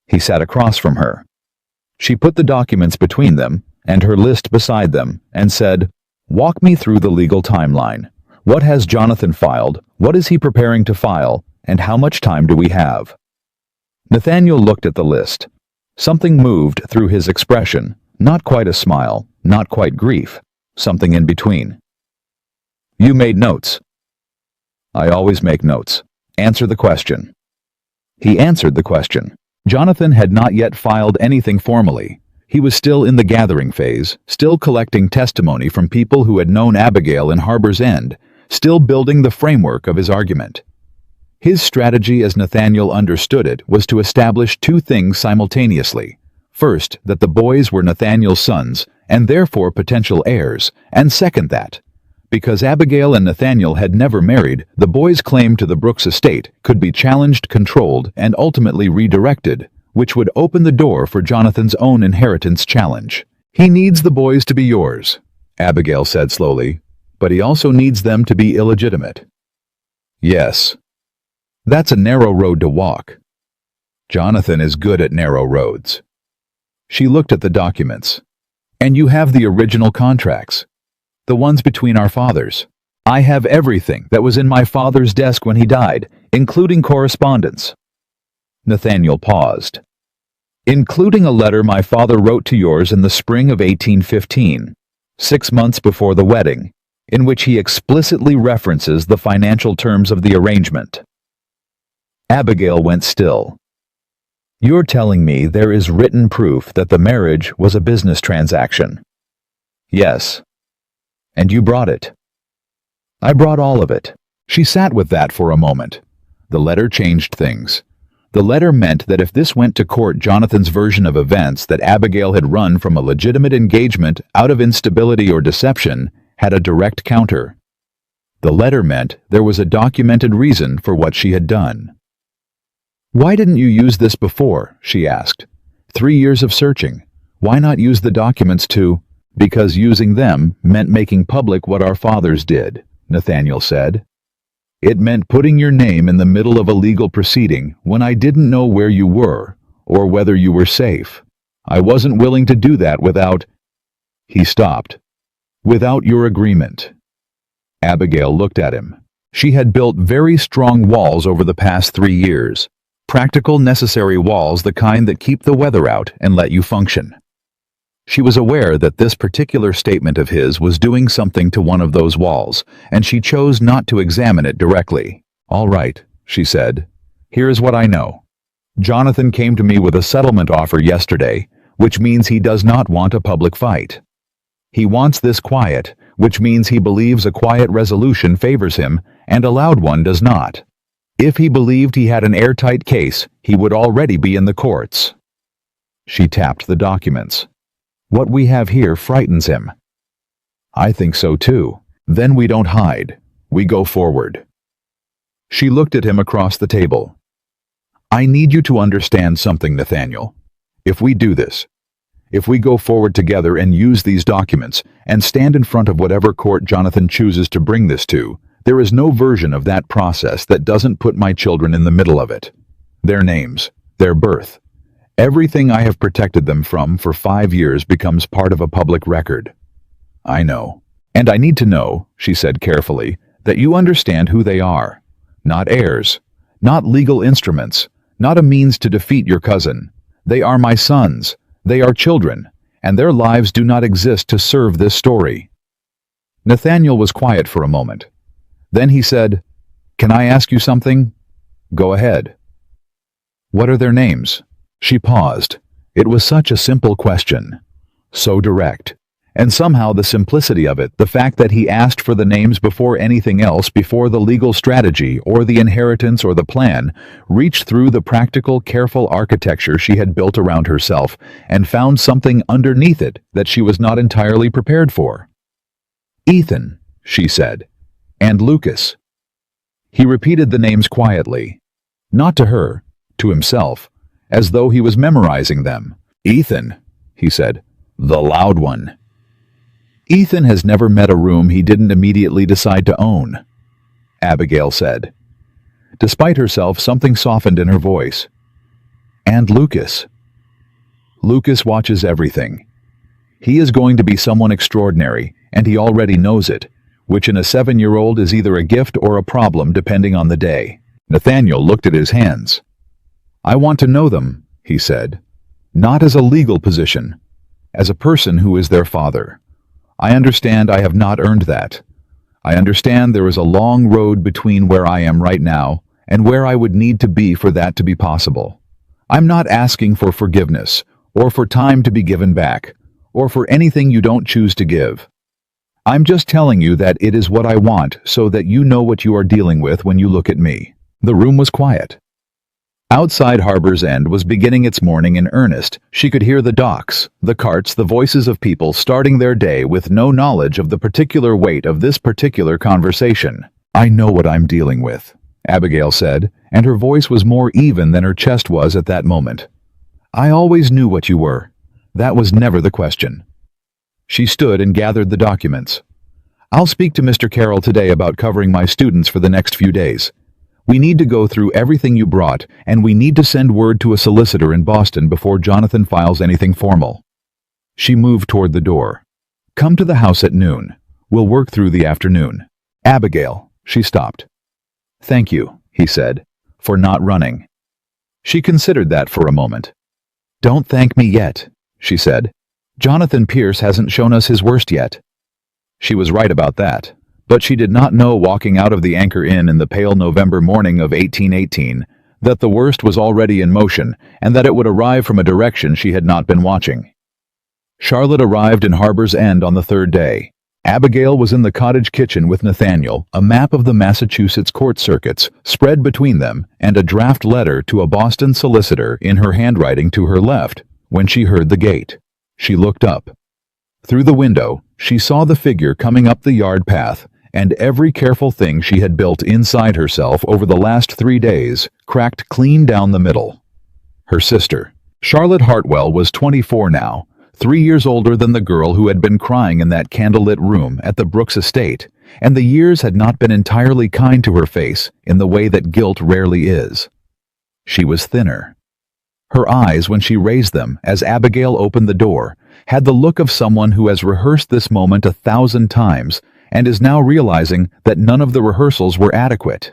Speaker 1: He sat across from her. She put the documents between them and her list beside them and said, "Walk me through the legal timeline. What has Jonathan filed? What is he preparing to file? And how much time do we have?" Nathaniel looked at the list. Something moved through his expression, not quite a smile, not quite grief, something in between. "You made notes." "I always make notes. Answer the question." He answered the question. Jonathan had not yet filed anything formally. He was still in the gathering phase, still collecting testimony from people who had known Abigail in Harbor's End, still building the framework of his argument. His strategy, as Nathaniel understood it, was to establish two things simultaneously. First, that the boys were Nathaniel's sons, and therefore potential heirs, and second that, because Abigail and Nathaniel had never married, the boys' claim to the Brooks estate could be challenged, controlled, and ultimately redirected, which would open the door for Jonathan's own inheritance challenge. "He needs the boys to be yours," Abigail said slowly, "but he also needs them to be illegitimate." "Yes. That's a narrow road to walk." "Jonathan is good at narrow roads." She looked at the documents. "And you have the original contracts. The ones between our fathers. I have everything that was in my father's desk when he died, including correspondence." Nathaniel paused. Including a letter my father wrote to yours in the spring of 1815, 6 months before the wedding, in which he explicitly references the financial terms of the arrangement. Abigail went still. You're telling me there is written proof that the marriage was a business transaction? Yes. And you brought it? I brought all of it. She sat with that for a moment. The letter changed things. The letter meant that if this went to court, Jonathan's version of events, that Abigail had run from a legitimate engagement out of instability or deception, had a direct counter. The letter meant there was a documented reason for what she had done. Why didn't you use this before? She asked. 3 years of searching. Why not use the documents to... Because using them meant making public what our fathers did, Nathaniel said. It meant putting your name in the middle of a legal proceeding when I didn't know where you were or whether you were safe. I wasn't willing to do that without... He stopped. Without your agreement. Abigail looked at him. She had built very strong walls over the past 3 years. Practical, necessary walls, the kind that keep the weather out and let you function. She was aware that this particular statement of his was doing something to one of those walls, and she chose not to examine it directly. All right, she said. Here's what I know. Jonathan came to me with a settlement offer yesterday, which means he does not want a public fight. He wants this quiet, which means he believes a quiet resolution favors him, and a loud one does not. If he believed he had an airtight case, he would already be in the courts. She tapped the documents. What we have here frightens him. I think so too. Then we don't hide. We go forward. She looked at him across the table. I need you to understand something, Nathaniel. If we do this, if we go forward together and use these documents and stand in front of whatever court Jonathan chooses to bring this to, there is no version of that process that doesn't put my children in the middle of it. Their names, their birth, everything I have protected them from for 5 years becomes part of a public record. I know. And I need to know, she said carefully, that you understand who they are. Not heirs, not legal instruments, not a means to defeat your cousin. They are my sons. They are children, and their lives do not exist to serve this story. Nathaniel was quiet for a moment. Then he said, Can I ask you something? Go ahead. What are their names? She paused. It was such a simple question. So direct. And somehow the simplicity of it, the fact that he asked for the names before anything else, before the legal strategy or the inheritance or the plan, reached through the practical, careful architecture she had built around herself and found something underneath it that she was not entirely prepared for. Ethan, she said, and Lucas. He repeated the names quietly, not to her, to himself, as though he was memorizing them. Ethan, he said, the loud one. Ethan has never met a room he didn't immediately decide to own, Abigail said. Despite herself, something softened in her voice. And Lucas. Lucas watches everything. He is going to be someone extraordinary, and he already knows it, which in a 7-year-old is either a gift or a problem depending on the day. Nathaniel looked at his hands. I want to know them, he said, not as a legal position, as a person who is their father. I understand I have not earned that. I understand there is a long road between where I am right now and where I would need to be for that to be possible. I'm not asking for forgiveness, or for time to be given back, or for anything you don't choose to give. I'm just telling you that it is what I want so that you know what you are dealing with when you look at me. The room was quiet. Outside Harbor's End was beginning its morning in earnest. She could hear the docks, the carts, the voices of people starting their day with no knowledge of the particular weight of this particular conversation. I know what I'm dealing with, Abigail said, and her voice was more even than her chest was at that moment. I always knew what you were. That was never the question. She stood and gathered the documents. I'll speak to Mr. Carroll today about covering my students for the next few days. We need to go through everything you brought, and we need to send word to a solicitor in Boston before Jonathan files anything formal. She moved toward the door. Come to the house at noon. We'll work through the afternoon. Abigail, she stopped. Thank you, he said, for not running. She considered that for a moment. "Don't thank me yet," she said. "Jonathan Pierce hasn't shown us his worst yet." She was right about that, but she did not know walking out of the Anchor Inn in the pale November morning of 1818 that the worst was already in motion and that it would arrive from a direction she had not been watching. Charlotte arrived in Harbor's End on the third day. Abigail was in the cottage kitchen with Nathaniel, a map of the Massachusetts court circuits spread between them, and a draft letter to a Boston solicitor in her handwriting to her left, when she heard the gate. She looked up. Through the window, she saw the figure coming up the yard path, and every careful thing she had built inside herself over the last 3 days cracked clean down the middle. Her sister. Charlotte Hartwell was 24 now, 3 years older than the girl who had been crying in that candlelit room at the Brooks estate, and the years had not been entirely kind to her face in the way that guilt rarely is. She was thinner. Her eyes, when she raised them as Abigail opened the door, had the look of someone who has rehearsed this moment 1,000 times and is now realizing that none of the rehearsals were adequate.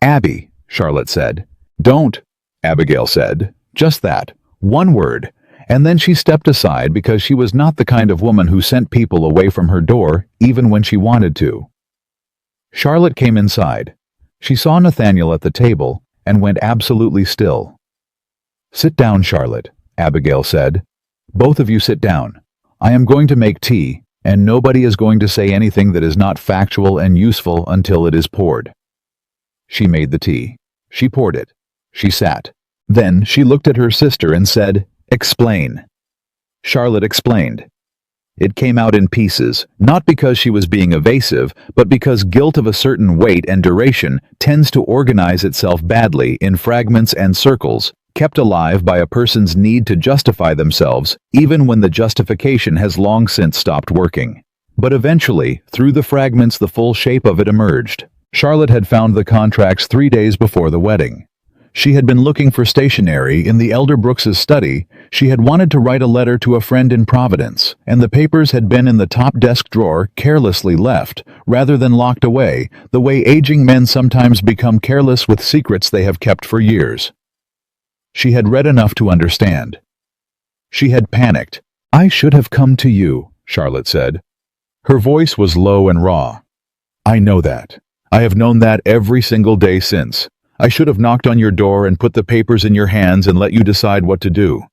Speaker 1: "Abby," Charlotte said. "Don't," Abigail said. Just that, one word. And then she stepped aside because she was not the kind of woman who sent people away from her door, even when she wanted to. Charlotte came inside. She saw Nathaniel at the table and went absolutely still. "Sit down, Charlotte," Abigail said. "Both of you sit down. I am going to make tea, and nobody is going to say anything that is not factual and useful until it is poured." She made the tea. She poured it. She sat. Then she looked at her sister and said, "Explain." Charlotte explained. It came out in pieces, not because she was being evasive, but because guilt of a certain weight and duration tends to organize itself badly in fragments and circles, kept alive by a person's need to justify themselves, even when the justification has long since stopped working. But eventually, through the fragments, the full shape of it emerged. Charlotte had found the contracts 3 days before the wedding. She had been looking for stationery in the elder Brooks's study. She had wanted to write a letter to a friend in Providence, and the papers had been in the top desk drawer, carelessly left, rather than locked away, the way aging men sometimes become careless with secrets they have kept for years. She had read enough to understand. She had panicked. "I should have come to you," Charlotte said. Her voice was low and raw. "I know that. I have known that every single day since. I should have knocked on your door and put the papers in your hands and let you decide what to do.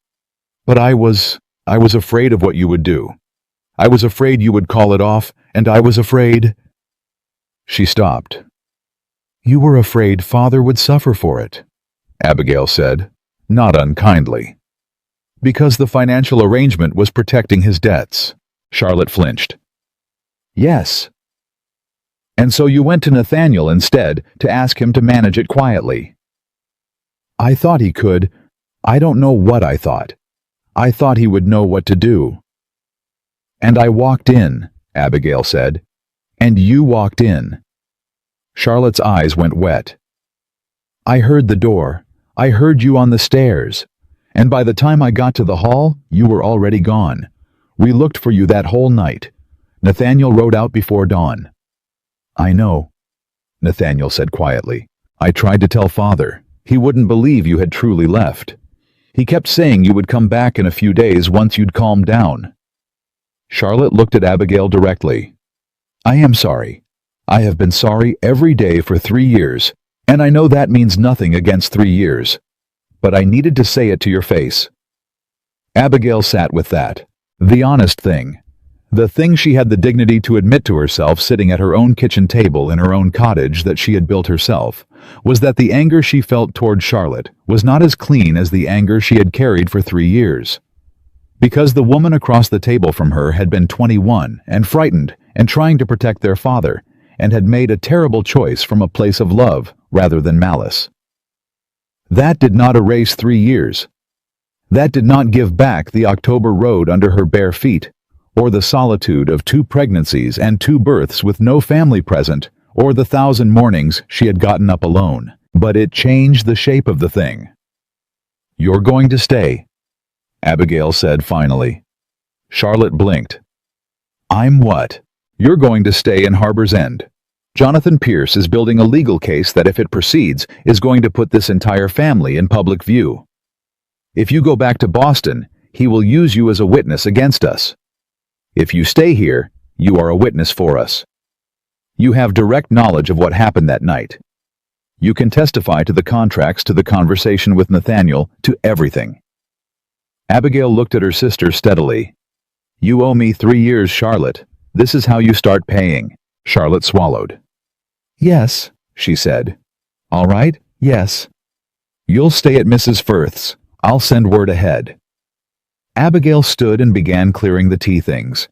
Speaker 1: But I was afraid of what you would do. I was afraid you would call it off, and I was afraid—" She stopped. "You were afraid Father would suffer for it," Abigail said, not unkindly. "Because the financial arrangement was protecting his debts." Charlotte flinched. "Yes." "And so you went to Nathaniel instead to ask him to manage it quietly." "I thought he could. I don't know what I thought. I thought he would know what to do." "And I walked in," Abigail said. "And you walked in." Charlotte's eyes went wet. "I heard the door. I heard you on the stairs. And by the time I got to the hall, you were already gone. We looked for you that whole night. Nathaniel rode out before dawn." "I know," Nathaniel said quietly. "I tried to tell Father. He wouldn't believe you had truly left. He kept saying you would come back in a few days once you'd calmed down." Charlotte looked at Abigail directly. "I am sorry. I have been sorry every day for 3 years, and I know that means nothing against 3 years. But I needed to say it to your face." Abigail sat with that. The honest thing. The thing she had the dignity to admit to herself sitting at her own kitchen table in her own cottage that she had built herself, was that the anger she felt toward Charlotte was not as clean as the anger she had carried for 3 years. Because the woman across the table from her had been 21 and frightened and trying to protect their father, and had made a terrible choice from a place of love rather than malice. That did not erase 3 years. That did not give back the October road under her bare feet, or the solitude of 2 pregnancies and 2 births with no family present, or the 1,000 mornings she had gotten up alone. But it changed the shape of the thing. "You're going to stay," Abigail said finally. Charlotte blinked. "I'm what?" "You're going to stay in Harbor's End." Jonathan Pierce is building a legal case that, if it proceeds, is going to put this entire family in public view. If you go back to Boston, he will use you as a witness against us. If you stay here, you are a witness for us. You have direct knowledge of what happened that night. You can testify to the contracts, to the conversation with Nathaniel, to everything. Abigail looked at her sister steadily. You owe me 3 years, Charlotte. This is how you start paying. Charlotte swallowed. Yes, she said. All right, yes. You'll stay at Mrs. Firth's. I'll send word ahead. Abigail stood and began clearing the tea things.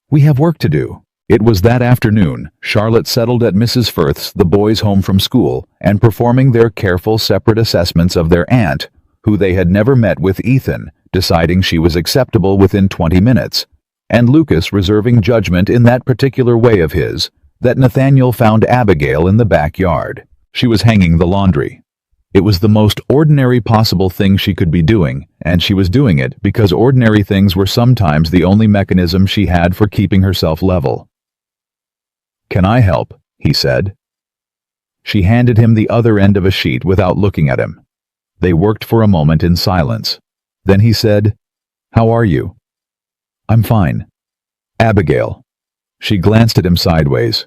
Speaker 1: We have work to do. It was that afternoon, Charlotte settled at Mrs. Firth's, the boys home from school, and performing their careful separate assessments of their aunt, who they had never met, with Ethan, deciding she was acceptable within 20 minutes, and Lucas reserving judgment in that particular way of his, that Nathaniel found Abigail in the backyard. She was hanging the laundry. It was the most ordinary possible thing she could be doing, and she was doing it because ordinary things were sometimes the only mechanism she had for keeping herself level. Can I help? He said. She handed him the other end of a sheet without looking at him. They worked for a moment in silence. Then he said, How are you? I'm fine. Abigail. She glanced at him sideways.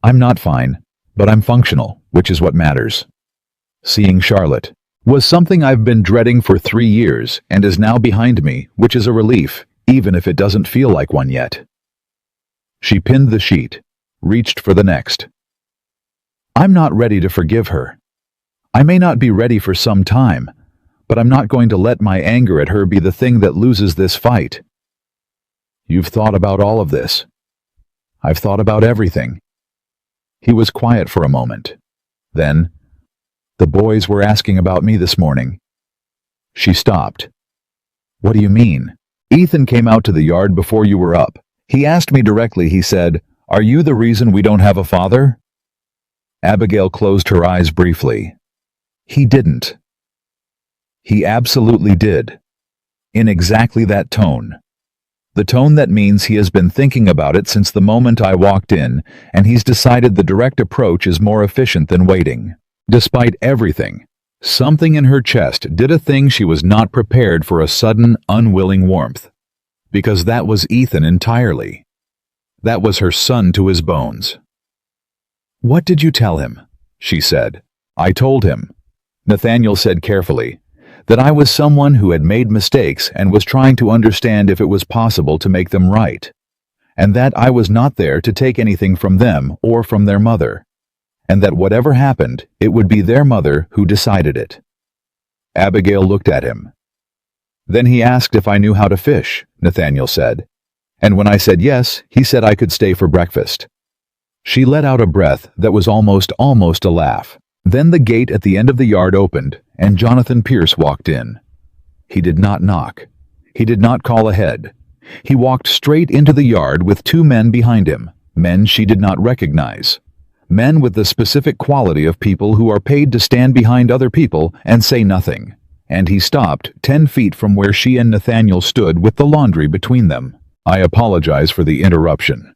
Speaker 1: I'm not fine, but I'm functional, which is what matters. Seeing Charlotte was something I've been dreading for 3 years and is now behind me, which is a relief, even if it doesn't feel like one yet. She pinned the sheet, reached for the next. I'm not ready to forgive her. I may not be ready for some time, but I'm not going to let my anger at her be the thing that loses this fight. You've thought about all of this. I've thought about everything. He was quiet for a moment. Then, the boys were asking about me this morning. She stopped. What do you mean? Ethan came out to the yard before you were up. He asked me directly. He said, Are you the reason we don't have a father? Abigail closed her eyes briefly. He didn't. He absolutely did. In exactly that tone. The tone that means he has been thinking about it since the moment I walked in, and he's decided the direct approach is more efficient than waiting. Despite everything, something in her chest did a thing she was not prepared for: a sudden, unwilling warmth. Because that was Ethan entirely. That was her son to his bones. What did you tell him? She said. I told him, Nathaniel said carefully, that I was someone who had made mistakes and was trying to understand if it was possible to make them right, and that I was not there to take anything from them or from their mother, and that whatever happened, it would be their mother who decided it. Abigail looked at him. Then he asked if I knew how to fish, Nathaniel said, and when I said yes, he said I could stay for breakfast. She let out a breath that was almost a laugh. Then the gate at the end of the yard opened, and Jonathan Pierce walked in. He did not knock. He did not call ahead. He walked straight into the yard with 2 men behind him, men she did not recognize. Men with the specific quality of people who are paid to stand behind other people and say nothing. And he stopped 10 feet from where she and Nathaniel stood with the laundry between them. I apologize for the interruption,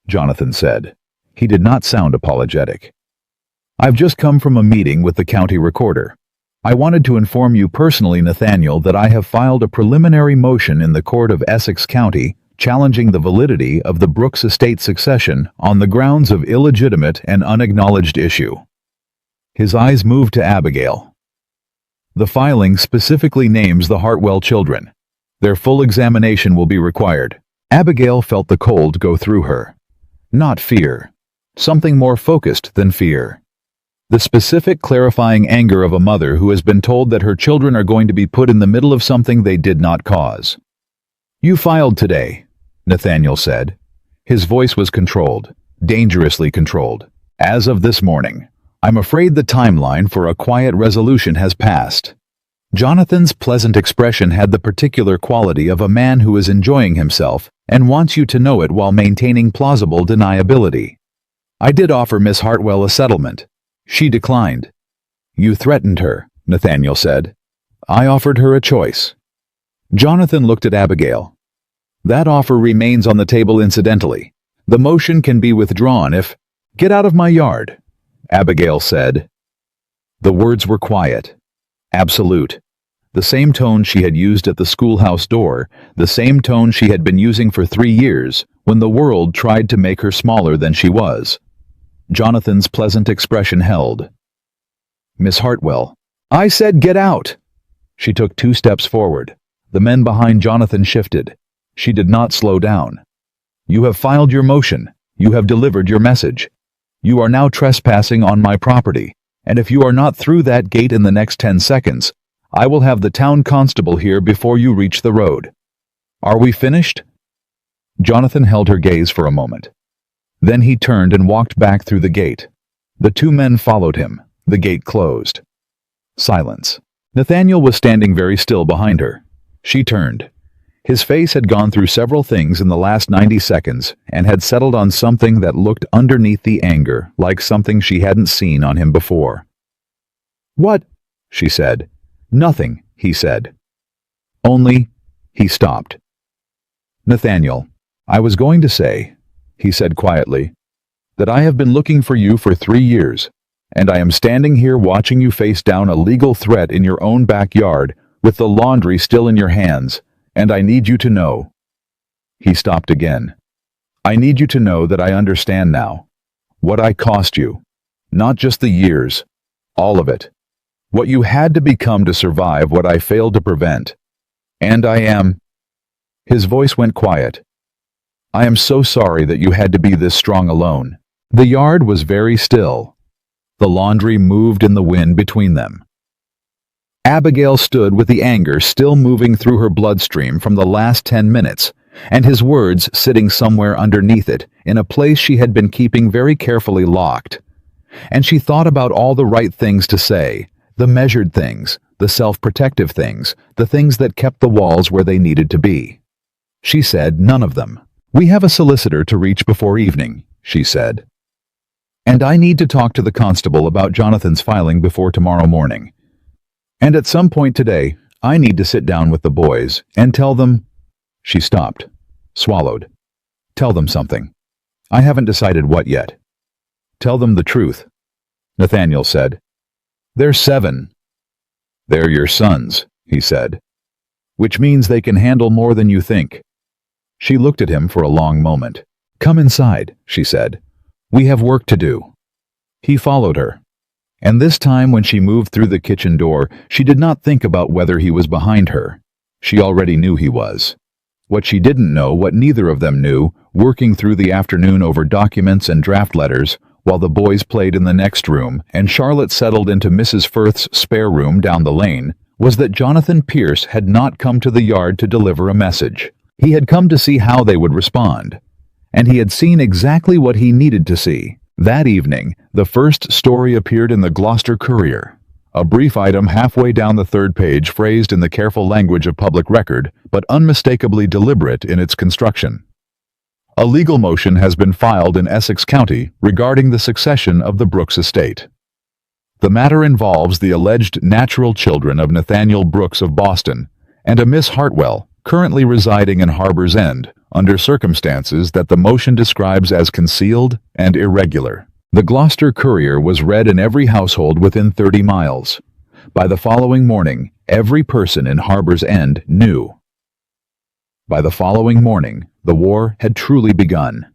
Speaker 1: Jonathan said. He did not sound apologetic. I've just come from a meeting with the county recorder. I wanted to inform you personally, Nathaniel, that I have filed a preliminary motion in the court of Essex County challenging the validity of the Brooks estate succession on the grounds of illegitimate and unacknowledged issue. His eyes moved to Abigail. The filing specifically names the Hartwell children. Their full examination will be required. Abigail felt the cold go through her. Not fear. Something more focused than fear. The specific clarifying anger of a mother who has been told that her children are going to be put in the middle of something they did not cause. You filed today, Nathaniel said. His voice was controlled, dangerously controlled. As of this morning, I'm afraid the timeline for a quiet resolution has passed. Jonathan's pleasant expression had the particular quality of a man who is enjoying himself and wants you to know it while maintaining plausible deniability. I did offer Miss Hartwell a settlement. She declined. You threatened her, Nathaniel said. I offered her a choice. Jonathan looked at Abigail. That offer remains on the table incidentally. The motion can be withdrawn if... "Get out of my yard," Abigail said. The words were quiet, absolute. The same tone she had used at the schoolhouse door, the same tone she had been using for 3 years when the world tried to make her smaller than she was. Jonathan's pleasant expression held. "Miss Hartwell." "I said get out!" She took 2 steps forward. The men behind Jonathan shifted. She did not slow down. "You have filed your motion. You have delivered your message. You are now trespassing on my property, and if you are not through that gate in the next 10 seconds, I will have the town constable here before you reach the road. Are we finished?" Jonathan held her gaze for a moment. Then he turned and walked back through the gate. The 2 men followed him. The gate closed. Silence. Nathaniel was standing very still behind her. She turned. His face had gone through several things in the last 90 seconds and had settled on something that looked underneath the anger like something she hadn't seen on him before. "What?" she said. "Nothing," he said. "Only—" He stopped. "Nathaniel, I was going to say," he said quietly, "that I have been looking for you for 3 years, and I am standing here watching you face down a legal threat in your own backyard with the laundry still in your hands, and I need you to know." He stopped again. "I need you to know that I understand now. What I cost you. Not just the years. All of it. What you had to become to survive what I failed to prevent. And I am—" His voice went quiet. "I am so sorry that you had to be this strong alone." The yard was very still. The laundry moved in the wind between them. Abigail stood with the anger still moving through her bloodstream from the last 10 minutes, and his words sitting somewhere underneath it, in a place she had been keeping very carefully locked. And she thought about all the right things to say, the measured things, the self-protective things, the things that kept the walls where they needed to be. She said none of them. "We have a solicitor to reach before evening," she said. "And I need to talk to the constable about Jonathan's filing before tomorrow morning. And at some point today, I need to sit down with the boys and tell them—" She stopped, swallowed. "Tell them something. I haven't decided what yet." "Tell them the truth," Nathaniel said. "They're 7. "They're your sons," he said. "Which means they can handle more than you think." She looked at him for a long moment. "Come inside," she said. "We have work to do." He followed her. And this time when she moved through the kitchen door, she did not think about whether he was behind her. She already knew he was. What she didn't know, what neither of them knew, working through the afternoon over documents and draft letters, while the boys played in the next room and Charlotte settled into Mrs. Firth's spare room down the lane, was that Jonathan Pierce had not come to the yard to deliver a message. He had come to see how they would respond. And he had seen exactly what he needed to see. That evening, the first story appeared in the Gloucester Courier. A brief item halfway down the 3rd page phrased in the careful language of public record, but unmistakably deliberate in its construction. A legal motion has been filed in Essex County regarding the succession of the Brooks estate. The matter involves the alleged natural children of Nathaniel Brooks of Boston and a Miss Hartwell, currently residing in Harbor's End, under circumstances that the motion describes as concealed and irregular. The Gloucester Courier was read in every household within 30 miles. By the following morning, every person in Harbor's End knew. By the following morning, the war had truly begun.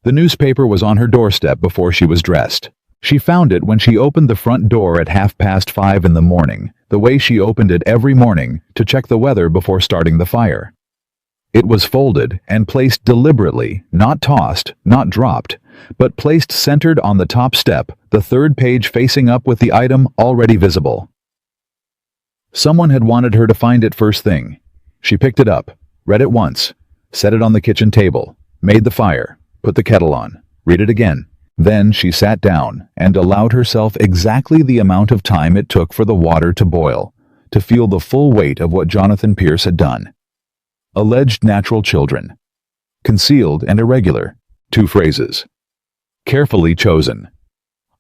Speaker 1: The newspaper was on her doorstep before she was dressed. She found it when she opened the front door at 5:30 in the morning, the way she opened it every morning to check the weather before starting the fire. It was folded and placed deliberately, not tossed, not dropped, but placed centered on the top step, the 3rd page facing up with the item already visible. Someone had wanted her to find it first thing. She picked it up, read it once, set it on the kitchen table, made the fire, put the kettle on, read it again. Then she sat down and allowed herself exactly the amount of time it took for the water to boil, to feel the full weight of what Jonathan Pierce had done. Alleged natural children. Concealed and irregular. 2 phrases. Carefully chosen.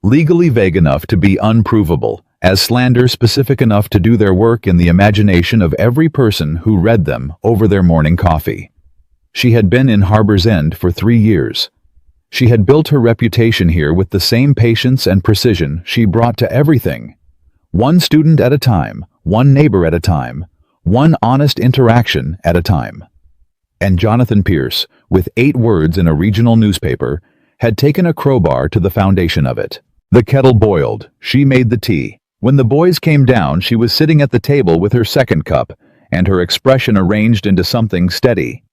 Speaker 1: Legally vague enough to be unprovable, as slander specific enough to do their work in the imagination of every person who read them over their morning coffee. She had been in Harbor's End for 3 years. She had built her reputation here with the same patience and precision she brought to everything. One student at a time, one neighbor at a time, one honest interaction at a time. And Jonathan Pierce, with 8 words in a regional newspaper, had taken a crowbar to the foundation of it. The kettle boiled. She made the tea. When the boys came down, she was sitting at the table with her second cup, and her expression arranged into something steady.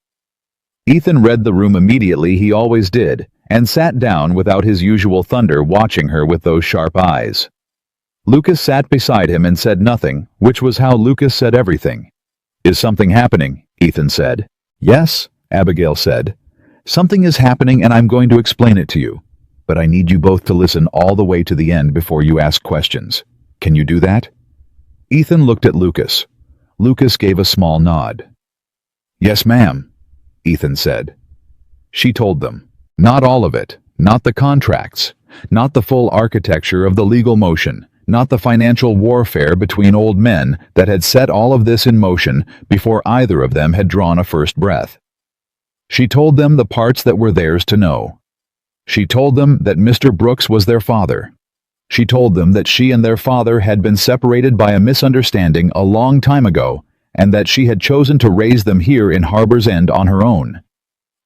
Speaker 1: Ethan read the room immediately, he always did, and sat down without his usual thunder, watching her with those sharp eyes. Lucas sat beside him and said nothing, which was how Lucas said everything. "Is something happening?" Ethan said. "Yes," Abigail said. "Something is happening and I'm going to explain it to you. But I need you both to listen all the way to the end before you ask questions. Can you do that?" Ethan looked at Lucas. Lucas gave a small nod. "Yes, ma'am," Ethan said. She told them. Not all of it, not the contracts, not the full architecture of the legal motion, not the financial warfare between old men that had set all of this in motion before either of them had drawn a first breath. She told them the parts that were theirs to know. She told them that Mr. Brooks was their father. She told them that she and their father had been separated by a misunderstanding a long time ago, and that she had chosen to raise them here in Harbor's End on her own.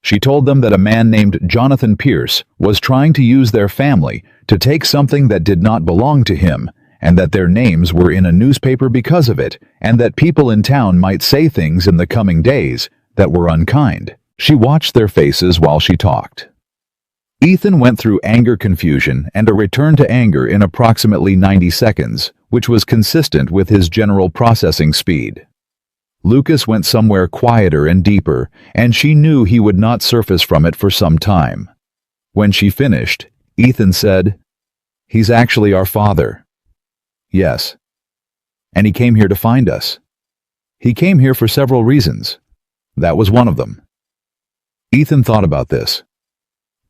Speaker 1: She told them that a man named Jonathan Pierce was trying to use their family to take something that did not belong to him, and that their names were in a newspaper because of it, and that people in town might say things in the coming days that were unkind. She watched their faces while she talked. Ethan went through anger, confusion, and a return to anger in approximately 90 seconds, which was consistent with his general processing speed. Lucas went somewhere quieter and deeper, and she knew he would not surface from it for some time. When she finished, Ethan said, "He's actually our father." "Yes." "And he came here to find us." "He came here for several reasons. That was one of them." Ethan thought about this.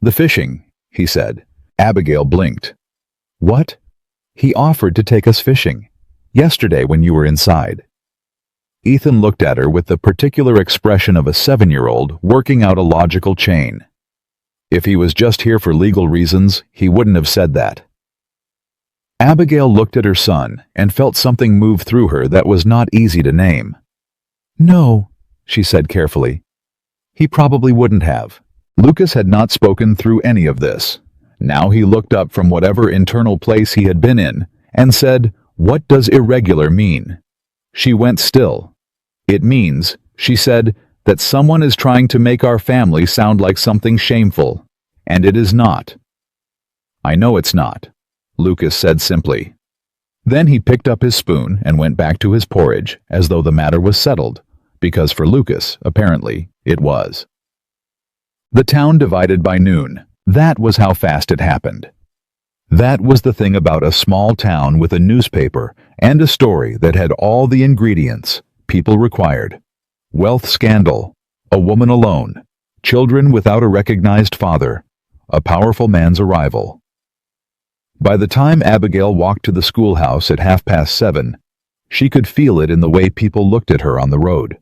Speaker 1: "The fishing," he said. Abigail blinked. "What?" "He offered to take us fishing. Yesterday when you were inside." Ethan looked at her with the particular expression of a 7-year-old working out a logical chain. If he was just here for legal reasons, he wouldn't have said that. Abigail looked at her son and felt something move through her that was not easy to name. "No," she said carefully. "He probably wouldn't have." Lucas had not spoken through any of this. Now he looked up from whatever internal place he had been in and said, "What does irregular mean?" She went still. "It means," she said, "that someone is trying to make our family sound like something shameful. And it is not." "I know it's not," Lucas said simply. Then he picked up his spoon and went back to his porridge as though the matter was settled, because for Lucas, apparently, it was. The town divided by noon. That was how fast it happened. That was the thing about a small town with a newspaper and a story that had all the ingredients people required. Wealth scandal, a woman alone, children without a recognized father, a powerful man's arrival. By the time Abigail walked to the schoolhouse at 7:30, she could feel it in the way people looked at her on the road.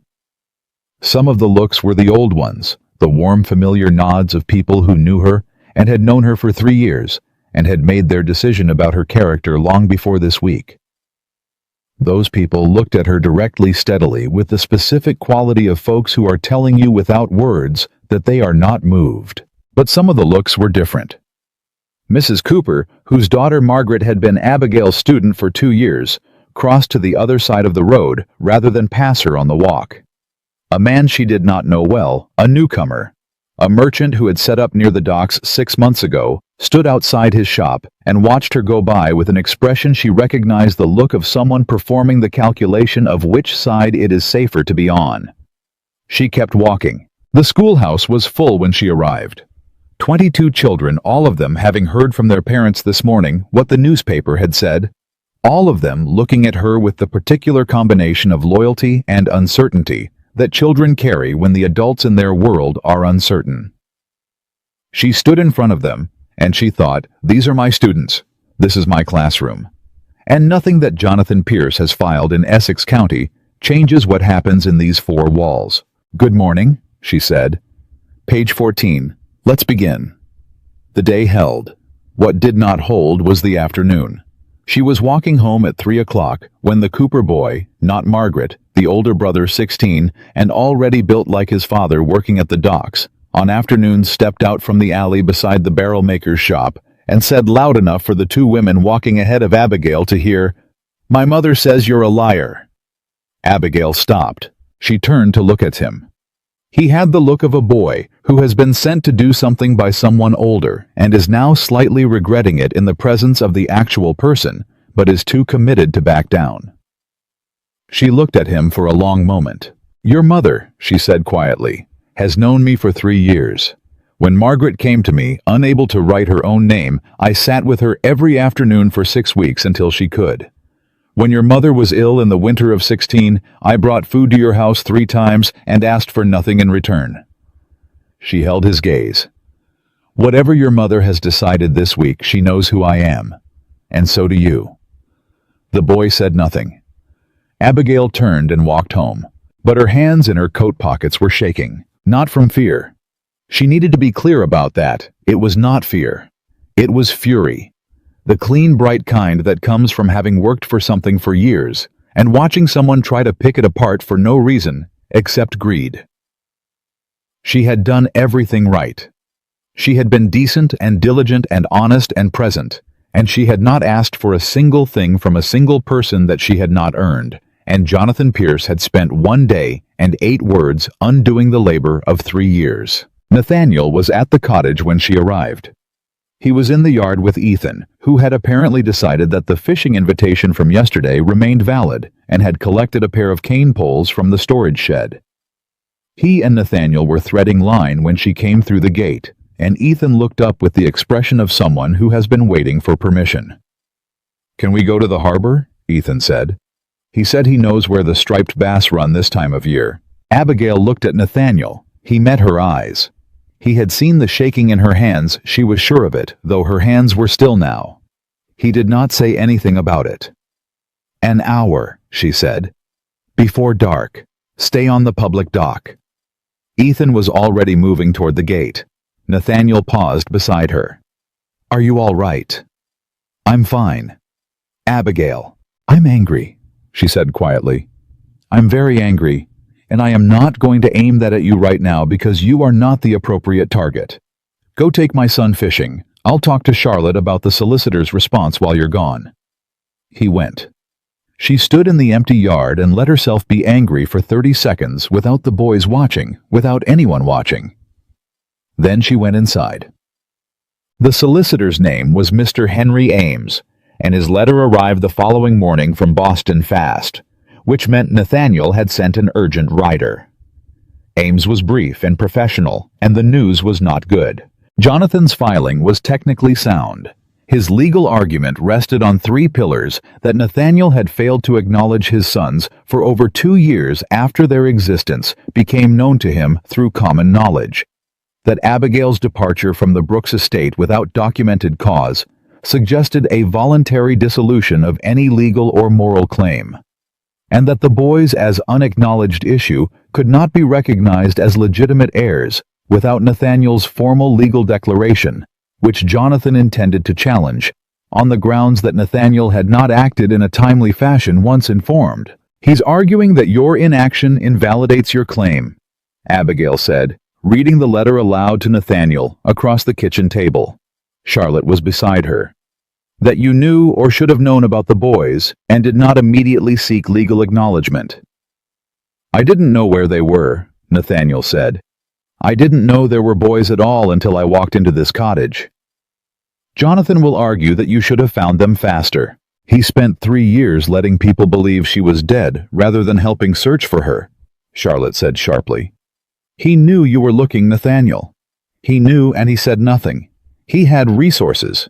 Speaker 1: Some of the looks were the old ones, the warm, familiar nods of people who knew her and had known her for 3 years and had made their decision about her character long before this week. Those people looked at her directly, steadily, with the specific quality of folks who are telling you without words that they are not moved. But some of the looks were different. Mrs. Cooper, whose daughter Margaret had been Abigail's student for 2 years, crossed to the other side of the road rather than pass her on the walk. A man she did not know well, a newcomer, a merchant who had set up near the docks 6 months ago, stood outside his shop and watched her go by with an expression she recognized, the look of someone performing the calculation of which side it is safer to be on. She kept walking. The schoolhouse was full when she arrived. 22 children, all of them having heard from their parents this morning what the newspaper had said, all of them looking at her with the particular combination of loyalty and uncertainty that children carry when the adults in their world are uncertain. She stood in front of them, and she thought, "These are my students. This is my classroom." And nothing that Jonathan Pierce has filed in Essex County changes what happens in these 4 walls. "Good morning," she said. "Page 14. Let's begin." The day held. What did not hold was the afternoon. She was walking home at 3 o'clock when the Cooper boy, not Margaret, the older brother 16, and already built like his father working at the docks, on afternoons stepped out from the alley beside the barrel maker's shop and said loud enough for the two women walking ahead of Abigail to hear, "My mother says you're a liar." Abigail stopped. She turned to look at him. He had the look of a boy who has been sent to do something by someone older and is now slightly regretting it in the presence of the actual person, but is too committed to back down. She looked at him for a long moment. "Your mother," she said quietly, "has known me for 3 years. When Margaret came to me, unable to write her own name, I sat with her every afternoon for 6 weeks until she could. When your mother was ill in the winter of 16, I brought food to your house 3 times and asked for nothing in return." She held his gaze. "Whatever your mother has decided this week, she knows who I am. And so do you." The boy said nothing. Abigail turned and walked home, but her hands in her coat pockets were shaking, not from fear. She needed to be clear about that. It was not fear. It was fury. The clean, bright kind that comes from having worked for something for years and watching someone try to pick it apart for no reason except greed. She had done everything right. She had been decent and diligent and honest and present, and she had not asked for a single thing from a single person that she had not earned, and Jonathan Pierce had spent 1 day and 8 words undoing the labor of 3 years. Nathaniel was at the cottage when she arrived. He was in the yard with Ethan, who had apparently decided that the fishing invitation from yesterday remained valid and had collected a pair of cane poles from the storage shed. He and Nathaniel were threading line when she came through the gate, and Ethan looked up with the expression of someone who has been waiting for permission. "Can we go to the harbor?" Ethan said. He said he knows where the striped bass run this time of year. Abigail looked at Nathaniel. He met her eyes. He had seen the shaking in her hands, she was sure of it, though her hands were still now. He did not say anything about it. "An hour," she said. "Before dark. Stay on the public dock." Ethan was already moving toward the gate. Nathaniel paused beside her. "Are you all right?" "I'm fine." "Abigail." "I'm angry," she said quietly. "I'm very angry. And I am not going to aim that at you right now because you are not the appropriate target. Go take my son fishing. I'll talk to Charlotte about the solicitor's response while you're gone." He went. She stood in the empty yard and let herself be angry for 30 seconds without the boys watching, without anyone watching. Then she went inside. The solicitor's name was Mr. Henry Ames, and his letter arrived the following morning from Boston fast, which meant Nathaniel had sent an urgent rider. Ames was brief and professional, and the news was not good. Jonathan's filing was technically sound. His legal argument rested on 3 pillars that Nathaniel had failed to acknowledge his sons for over 2 years after their existence became known to him through common knowledge. That Abigail's departure from the Brooks estate without documented cause suggested a voluntary dissolution of any legal or moral claim, and that the boys as unacknowledged issue could not be recognized as legitimate heirs without Nathaniel's formal legal declaration, which Jonathan intended to challenge, on the grounds that Nathaniel had not acted in a timely fashion once informed. "He's arguing that your inaction invalidates your claim," Abigail said, reading the letter aloud to Nathaniel across the kitchen table. Charlotte was beside her. "That you knew or should have known about the boys and did not immediately seek legal acknowledgement." "I didn't know where they were," Nathaniel said. "I didn't know there were boys at all until I walked into this cottage." "Jonathan will argue that you should have found them faster. He spent 3 years letting people believe she was dead rather than helping search for her," Charlotte said sharply. "He knew you were looking, Nathaniel. He knew and he said nothing. He had resources."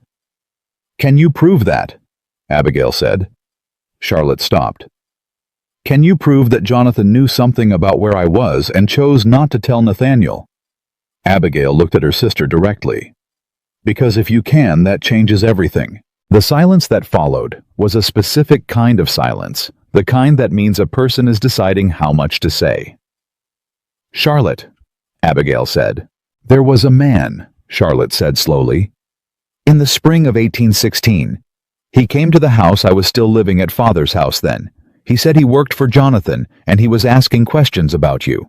Speaker 1: "Can you prove that?" Abigail said. Charlotte stopped. "Can you prove that Jonathan knew something about where I was and chose not to tell Nathaniel?" Abigail looked at her sister directly. "Because if you can, that changes everything." The silence that followed was a specific kind of silence, the kind that means a person is deciding how much to say. "Charlotte," Abigail said. "There was a man," Charlotte said slowly, In the spring of 1816. He came to the house. I was still living at Father's house then. He said he worked for Jonathan, and he was asking questions about you.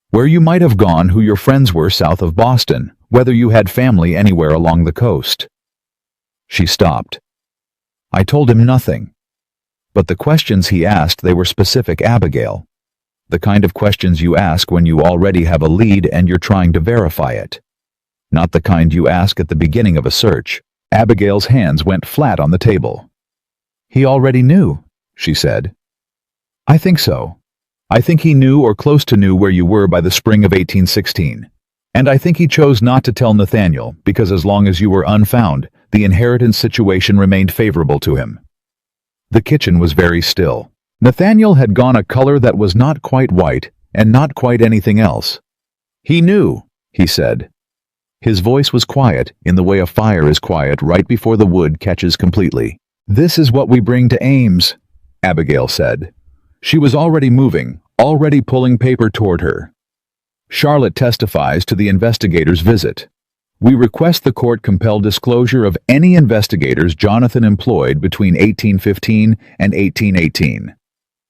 Speaker 1: Where you might have gone, who your friends were south of Boston, whether you had family anywhere along the coast." She stopped. I told him nothing. But the questions he asked, they were specific, Abigail. The kind of questions you ask when you already have a lead and you're trying to verify it. Not the kind you ask at the beginning of a search. Abigail's hands went flat on the table. "He already knew," she said. "I think so. I think he knew or close to knew where you were by the spring of 1816. And I think he chose not to tell Nathaniel because as long as you were unfound, the inheritance situation remained favorable to him." The kitchen was very still. Nathaniel had gone a color that was not quite white and not quite anything else. "He knew," he said. His voice was quiet, in the way a fire is quiet right before the wood catches completely. "This is what we bring to Ames," Abigail said. She was already moving, already pulling paper toward her. "Charlotte testifies to the investigator's visit. We request the court compel disclosure of any investigators Jonathan employed between 1815 and 1818.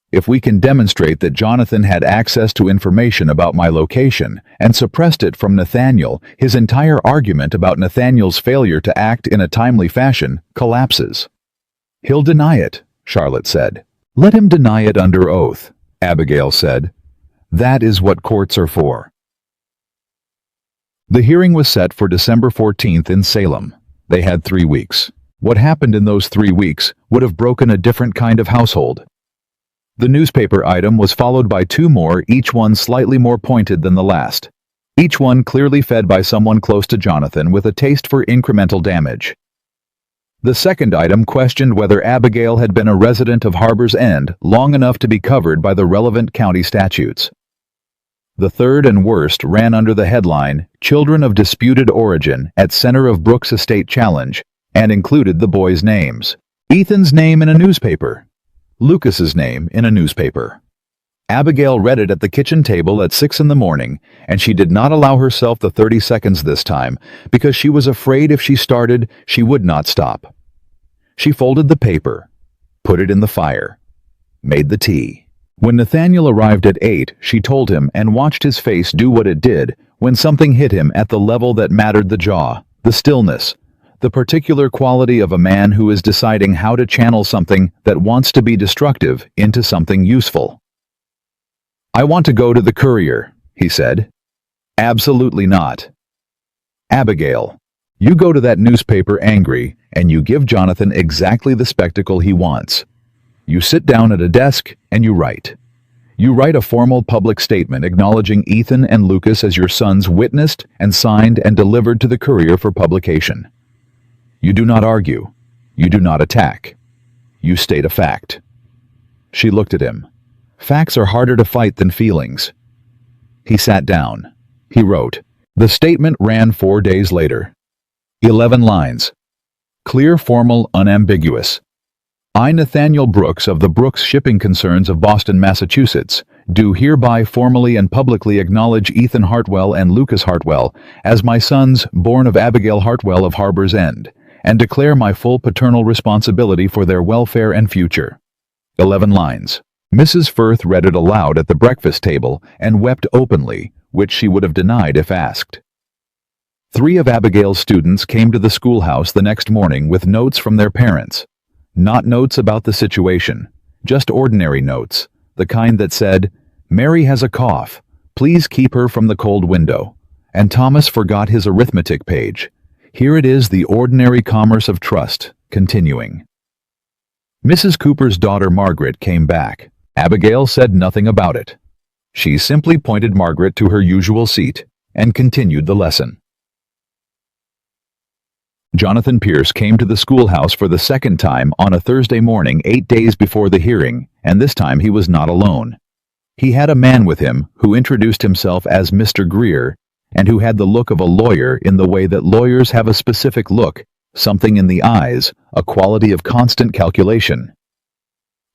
Speaker 1: If we can demonstrate that Jonathan had access to information about my location and suppressed it from Nathaniel, his entire argument about Nathaniel's failure to act in a timely fashion collapses." "He'll deny it," Charlotte said. "Let him deny it under oath," Abigail said. "That is what courts are for." The hearing was set for December 14th in Salem. They had 3 weeks. What happened in those 3 weeks would have broken a different kind of household. The newspaper item was followed by 2 more, each one slightly more pointed than the last. Each one clearly fed by someone close to Jonathan with a taste for incremental damage. The second item questioned whether Abigail had been a resident of Harbor's End long enough to be covered by the relevant county statutes. The third and worst ran under the headline, "Children of Disputed Origin at Center of Brooks Estate Challenge," and included the boys' names. Ethan's name in a newspaper. Lucas's name in a newspaper. Abigail read it at the kitchen table at 6 in the morning, and she did not allow herself the 30 seconds this time because she was afraid if she started, she would not stop. She folded the paper, put it in the fire, made the tea. When Nathaniel arrived at 8, she told him and watched his face do what it did when something hit him at the level that mattered: the jaw, the stillness, the particular quality of a man who is deciding how to channel something that wants to be destructive into something useful. "I want to go to the Courier," he said. "Absolutely not." "Abigail, you go to that newspaper angry, and you give Jonathan exactly the spectacle he wants. You sit down at a desk and you write. You write a formal public statement acknowledging Ethan and Lucas as your sons, witnessed and signed and delivered to the Courier for publication. You do not argue. You do not attack. You state a fact." She looked at him. Facts are harder to fight than feelings. He sat down. He wrote. The statement ran 4 days later. 11 lines. Clear, formal, unambiguous. I, Nathaniel Brooks of the Brooks Shipping Concerns of Boston, Massachusetts, do hereby formally and publicly acknowledge Ethan Hartwell and Lucas Hartwell as my sons, born of Abigail Hartwell of Harbor's End, and declare my full paternal responsibility for their welfare and future. 11 lines. Mrs. Firth read it aloud at the breakfast table and wept openly, which she would have denied if asked. 3 of Abigail's students came to the schoolhouse the next morning with notes from their parents. Not notes about the situation, just ordinary notes, the kind that said, Mary has a cough, please keep her from the cold window, and Thomas forgot his arithmetic page. Here it is, the ordinary commerce of trust, continuing. Mrs. Cooper's daughter Margaret came back. Abigail said nothing about it. She simply pointed Margaret to her usual seat and continued the lesson. Jonathan Pierce came to the schoolhouse for the second time on a Thursday morning 8 days before the hearing, and this time he was not alone. He had a man with him who introduced himself as Mr. Greer and who had the look of a lawyer in the way that lawyers have a specific look, something in the eyes, a quality of constant calculation.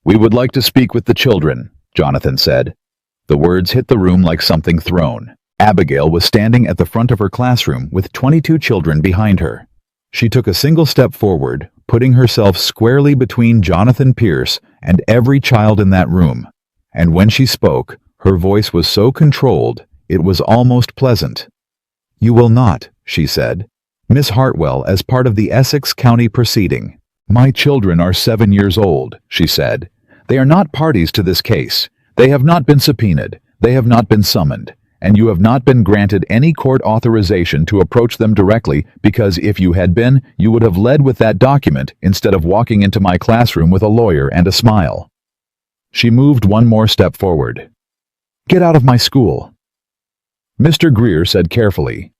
Speaker 1: We would like to speak with the children, Jonathan said. The words hit the room like something thrown. Abigail was standing at the front of her classroom with 22 children behind her. She took a single step forward, putting herself squarely between Jonathan Pierce and every child in that room. And when she spoke, her voice was so controlled, it was almost pleasant. "You will not," she said. "Miss Hartwell, as part of the Essex County proceeding." "My children are 7 years old," she said. "They are not parties to this case. They have not been subpoenaed. They have not been summoned. And you have not been granted any court authorization to approach them directly, because if you had been, you would have led with that document instead of walking into my classroom with a lawyer and a smile." She moved one more step forward. "Get out of my school." Mr. Greer said carefully,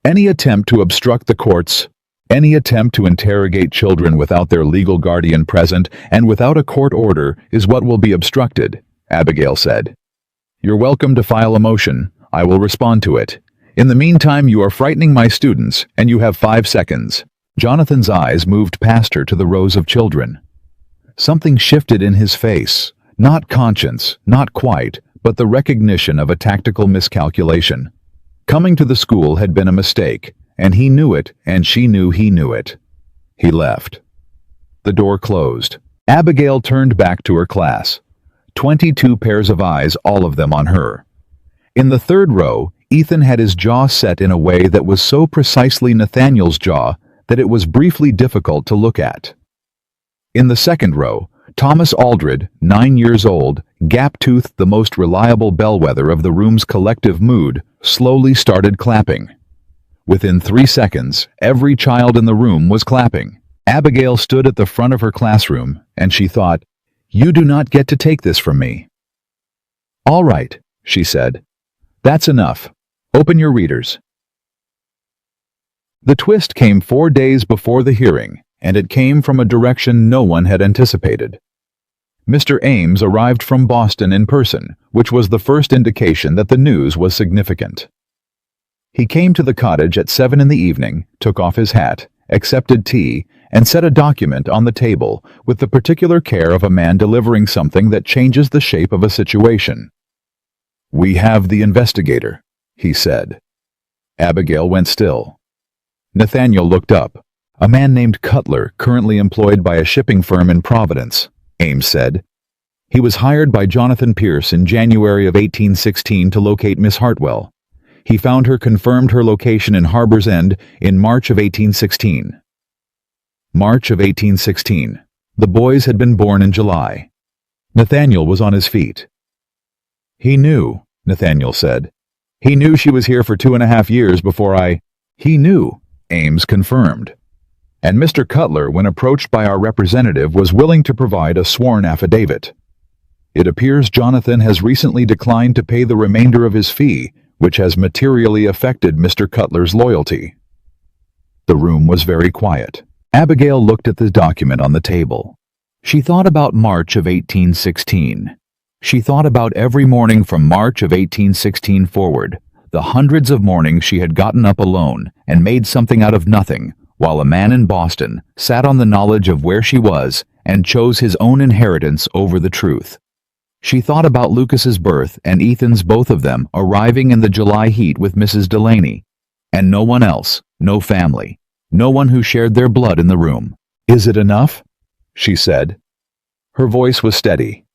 Speaker 1: "Any attempt to obstruct the courts, any attempt to interrogate children without their legal guardian present and without a court order is what will be obstructed," Abigail said. "You're welcome to file a motion. I will respond to it. In the meantime, you are frightening my students, and you have 5 seconds." Jonathan's eyes moved past her to the rows of children. Something shifted in his face. Not conscience, not quite, but the recognition of a tactical miscalculation. Coming to the school had been a mistake, and he knew it, and she knew he knew it. He left. The door closed. Abigail turned back to her class. 22 pairs of eyes, all of them on her. In the third row, Ethan had his jaw set in a way that was so precisely Nathaniel's jaw that it was briefly difficult to look at. In the second row, Thomas Aldred, 9 years old, gap-toothed the most reliable bellwether of the room's collective mood, slowly started clapping. Within 3 seconds, every child in the room was clapping. Abigail stood at the front of her classroom, and she thought, "You do not get to take this from me." "All right," she said. "That's enough. Open your readers." The twist came 4 days before the hearing, and it came from a direction no one had anticipated. Mr. Ames arrived from Boston in person, which was the first indication that the news was significant. He came to the cottage at 7 in the evening, took off his hat, accepted tea, and set a document on the table with the particular care of a man delivering something that changes the shape of a situation. "We have the investigator," he said. Abigail went still. Nathaniel looked up. "A man named Cutler, currently employed by a shipping firm in Providence," Ames said. "He was hired by Jonathan Pierce in January of 1816 to locate Miss Hartwell. He found her, confirmed her location in Harbor's End in March of 1816. March of 1816. The boys had been born in July." Nathaniel was on his feet. "He knew," Nathaniel said. "He knew she was here for 2.5 years before I—" "He knew," Ames confirmed. "And Mr. Cutler, when approached by our representative, was willing to provide a sworn affidavit. It appears Jonathan has recently declined to pay the remainder of his fee, which has materially affected Mr. Cutler's loyalty." The room was very quiet. Abigail looked at the document on the table. She thought about March of 1816. She thought about every morning from March of 1816 forward, the hundreds of mornings she had gotten up alone and made something out of nothing, while a man in Boston sat on the knowledge of where she was and chose his own inheritance over the truth. She thought about Lucas's birth and Ethan's, both of them arriving in the July heat with Mrs. Delaney, and no one else, no family, no one who shared their blood in the room. "Is it enough?" she said. Her voice was steady.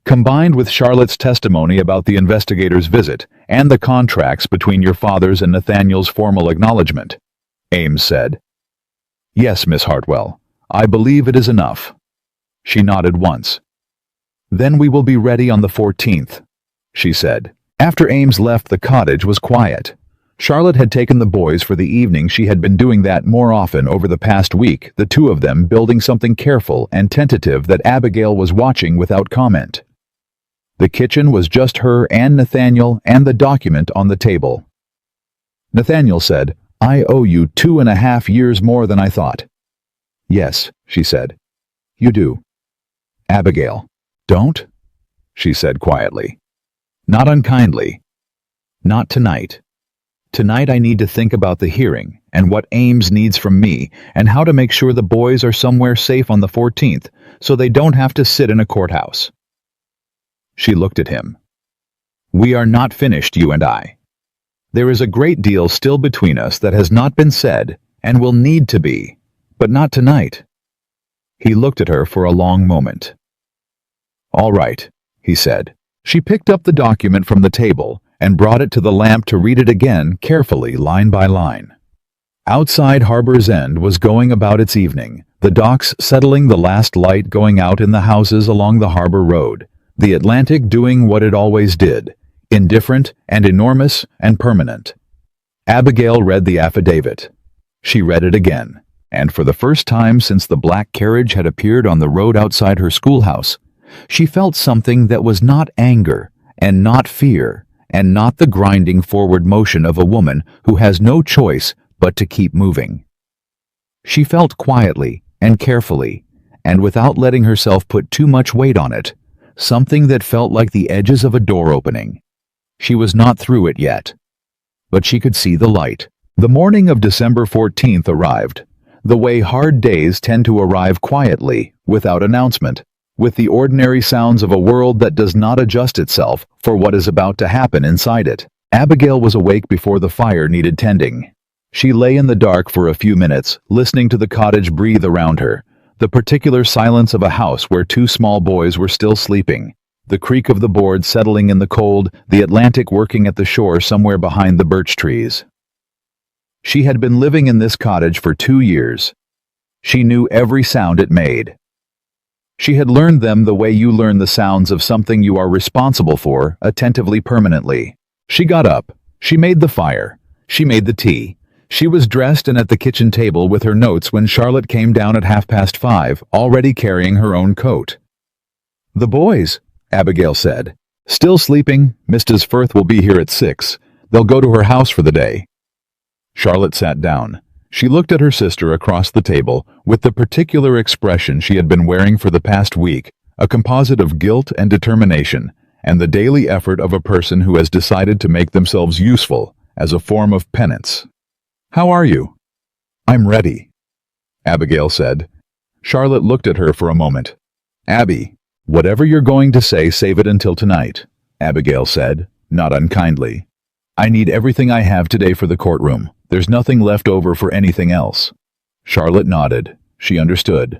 Speaker 1: "Combined with Charlotte's testimony about the investigator's visit and the contracts between your father's and Nathaniel's formal acknowledgement," Ames said. "Yes, Miss Hartwell, I believe it is enough." She nodded once. "Then we will be ready on the 14th, she said. After Ames left, the cottage was quiet. Charlotte had taken the boys for the evening. She had been doing that more often over the past week, the two of them building something careful and tentative that Abigail was watching without comment. The kitchen was just her and Nathaniel and the document on the table. Nathaniel said, "I owe you 2.5 years more than I thought." "Yes," she said. "You do." Abigail, "Don't," she said quietly. "Not unkindly. Not tonight. Tonight I need to think about the hearing and what Ames needs from me and how to make sure the boys are somewhere safe on the 14th so they don't have to sit in a courthouse." She looked at him. "We are not finished, you and I. There is a great deal still between us that has not been said, and will need to be, but not tonight." He looked at her for a long moment. "All right," he said. She picked up the document from the table and brought it to the lamp to read it again carefully, line by line. Outside Harbor's End was going about its evening, the docks settling, the last light going out in the houses along the harbor road, the Atlantic doing what it always did, indifferent and enormous and permanent. Abigail read the affidavit. She read it again, and for the first time since the black carriage had appeared on the road outside her schoolhouse, she felt something that was not anger and not fear and not the grinding forward motion of a woman who has no choice but to keep moving. She felt quietly and carefully, and without letting herself put too much weight on it, something that felt like the edges of a door opening. She was not through it yet, but she could see the light. The morning of December 14th arrived, the way hard days tend to arrive quietly, without announcement, with the ordinary sounds of a world that does not adjust itself for what is about to happen inside it. Abigail was awake before the fire needed tending. She lay in the dark for a few minutes, listening to the cottage breathe around her, the particular silence of a house where two small boys were still sleeping, the creak of the boards settling in the cold, the Atlantic working at the shore somewhere behind the birch trees. She had been living in this cottage for 2 years. She knew every sound it made. She had learned them the way you learn the sounds of something you are responsible for, attentively, permanently. She got up. She made the fire. She made the tea. She was dressed and at the kitchen table with her notes when Charlotte came down at 5:30, already carrying her own coat. "The boys," Abigail said. "Still sleeping. Mrs. Firth will be here at 6. They'll go to her house for the day." Charlotte sat down. She looked at her sister across the table with the particular expression she had been wearing for the past week, a composite of guilt and determination, and the daily effort of a person who has decided to make themselves useful as a form of penance. "How are you?" "I'm ready," Abigail said. Charlotte looked at her for a moment. "Abby, whatever you're going to say, save it until tonight," Abigail said, not unkindly. "I need everything I have today for the courtroom. There's nothing left over for anything else." Charlotte nodded. She understood.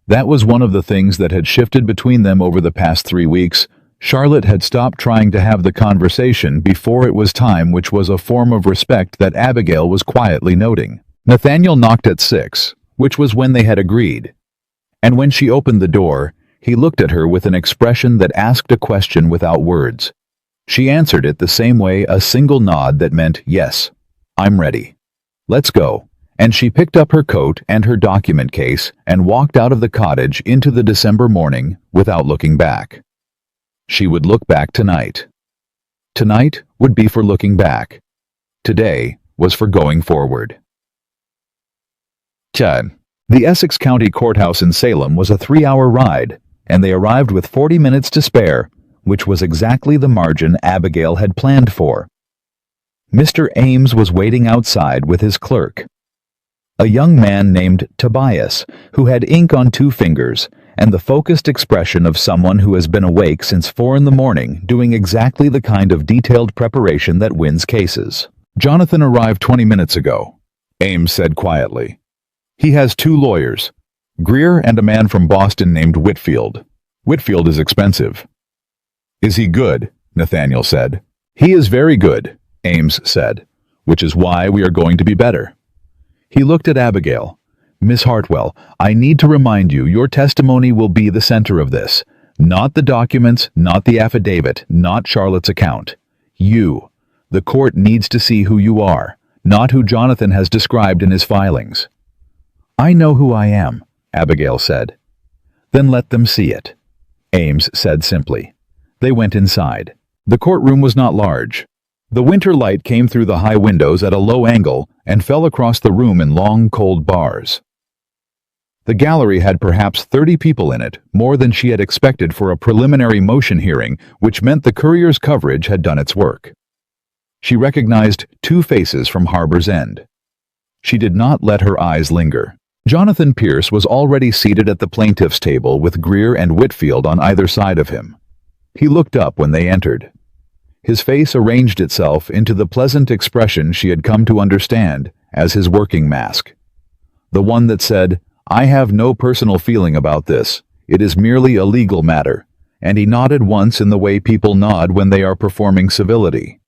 Speaker 1: That was one of the things that had shifted between them over the past 3 weeks. Charlotte had stopped trying to have the conversation before it was time, which was a form of respect that Abigail was quietly noting. Nathaniel knocked at 6, which was when they had agreed. And when she opened the door, he looked at her with an expression that asked a question without words. She answered it the same way, a single nod that meant, "Yes, I'm ready. Let's go." And she picked up her coat and her document case and walked out of the cottage into the December morning without looking back. She would look back tonight. Tonight would be for looking back. Today was for going forward. Chad. The Essex County Courthouse in Salem was a 3-hour ride, and they arrived with 40 minutes to spare, which was exactly the margin Abigail had planned for. Mr. Ames was waiting outside with his clerk, a young man named Tobias, who had ink on 2 fingers and the focused expression of someone who has been awake since 4 in the morning, doing exactly the kind of detailed preparation that wins cases. "Jonathan arrived 20 minutes ago," Ames said quietly. "He has 2 lawyers, Greer and a man from Boston named Whitfield. Whitfield is expensive." "Is he good?" Nathaniel said. "He is very good," Ames said, "which is why we are going to be better." He looked at Abigail. "Miss Hartwell, I need to remind you, your testimony will be the center of this. Not the documents, not the affidavit, not Charlotte's account. You. The court needs to see who you are, not who Jonathan has described in his filings." "I know who I am," Abigail said. "Then let them see it," Ames said simply. They went inside. The courtroom was not large. The winter light came through the high windows at a low angle and fell across the room in long, cold bars. The gallery had perhaps 30 people in it, more than she had expected for a preliminary motion hearing, which meant the Courier's coverage had done its work. She recognized 2 faces from Harbor's End. She did not let her eyes linger. Jonathan Pierce was already seated at the plaintiff's table with Greer and Whitfield on either side of him. He looked up when they entered. His face arranged itself into the pleasant expression she had come to understand as his working mask. The one that said, "I have no personal feeling about this. It is merely a legal matter." And he nodded once in the way people nod when they are performing civility.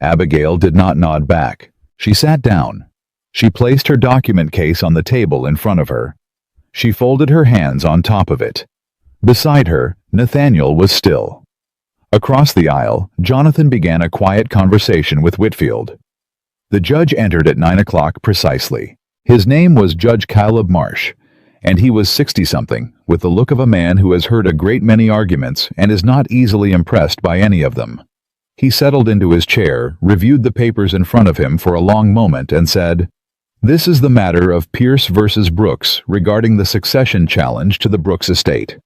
Speaker 1: Abigail did not nod back. She sat down. She placed her document case on the table in front of her. She folded her hands on top of it. Beside her, Nathaniel was still. Across the aisle, Jonathan began a quiet conversation with Whitfield. The judge entered at 9 o'clock precisely. His name was Judge Caleb Marsh, and he was 60-something, with the look of a man who has heard a great many arguments and is not easily impressed by any of them. He settled into his chair, reviewed the papers in front of him for a long moment, and said, "This is the matter of Pierce versus Brooks regarding the succession challenge to the Brooks estate.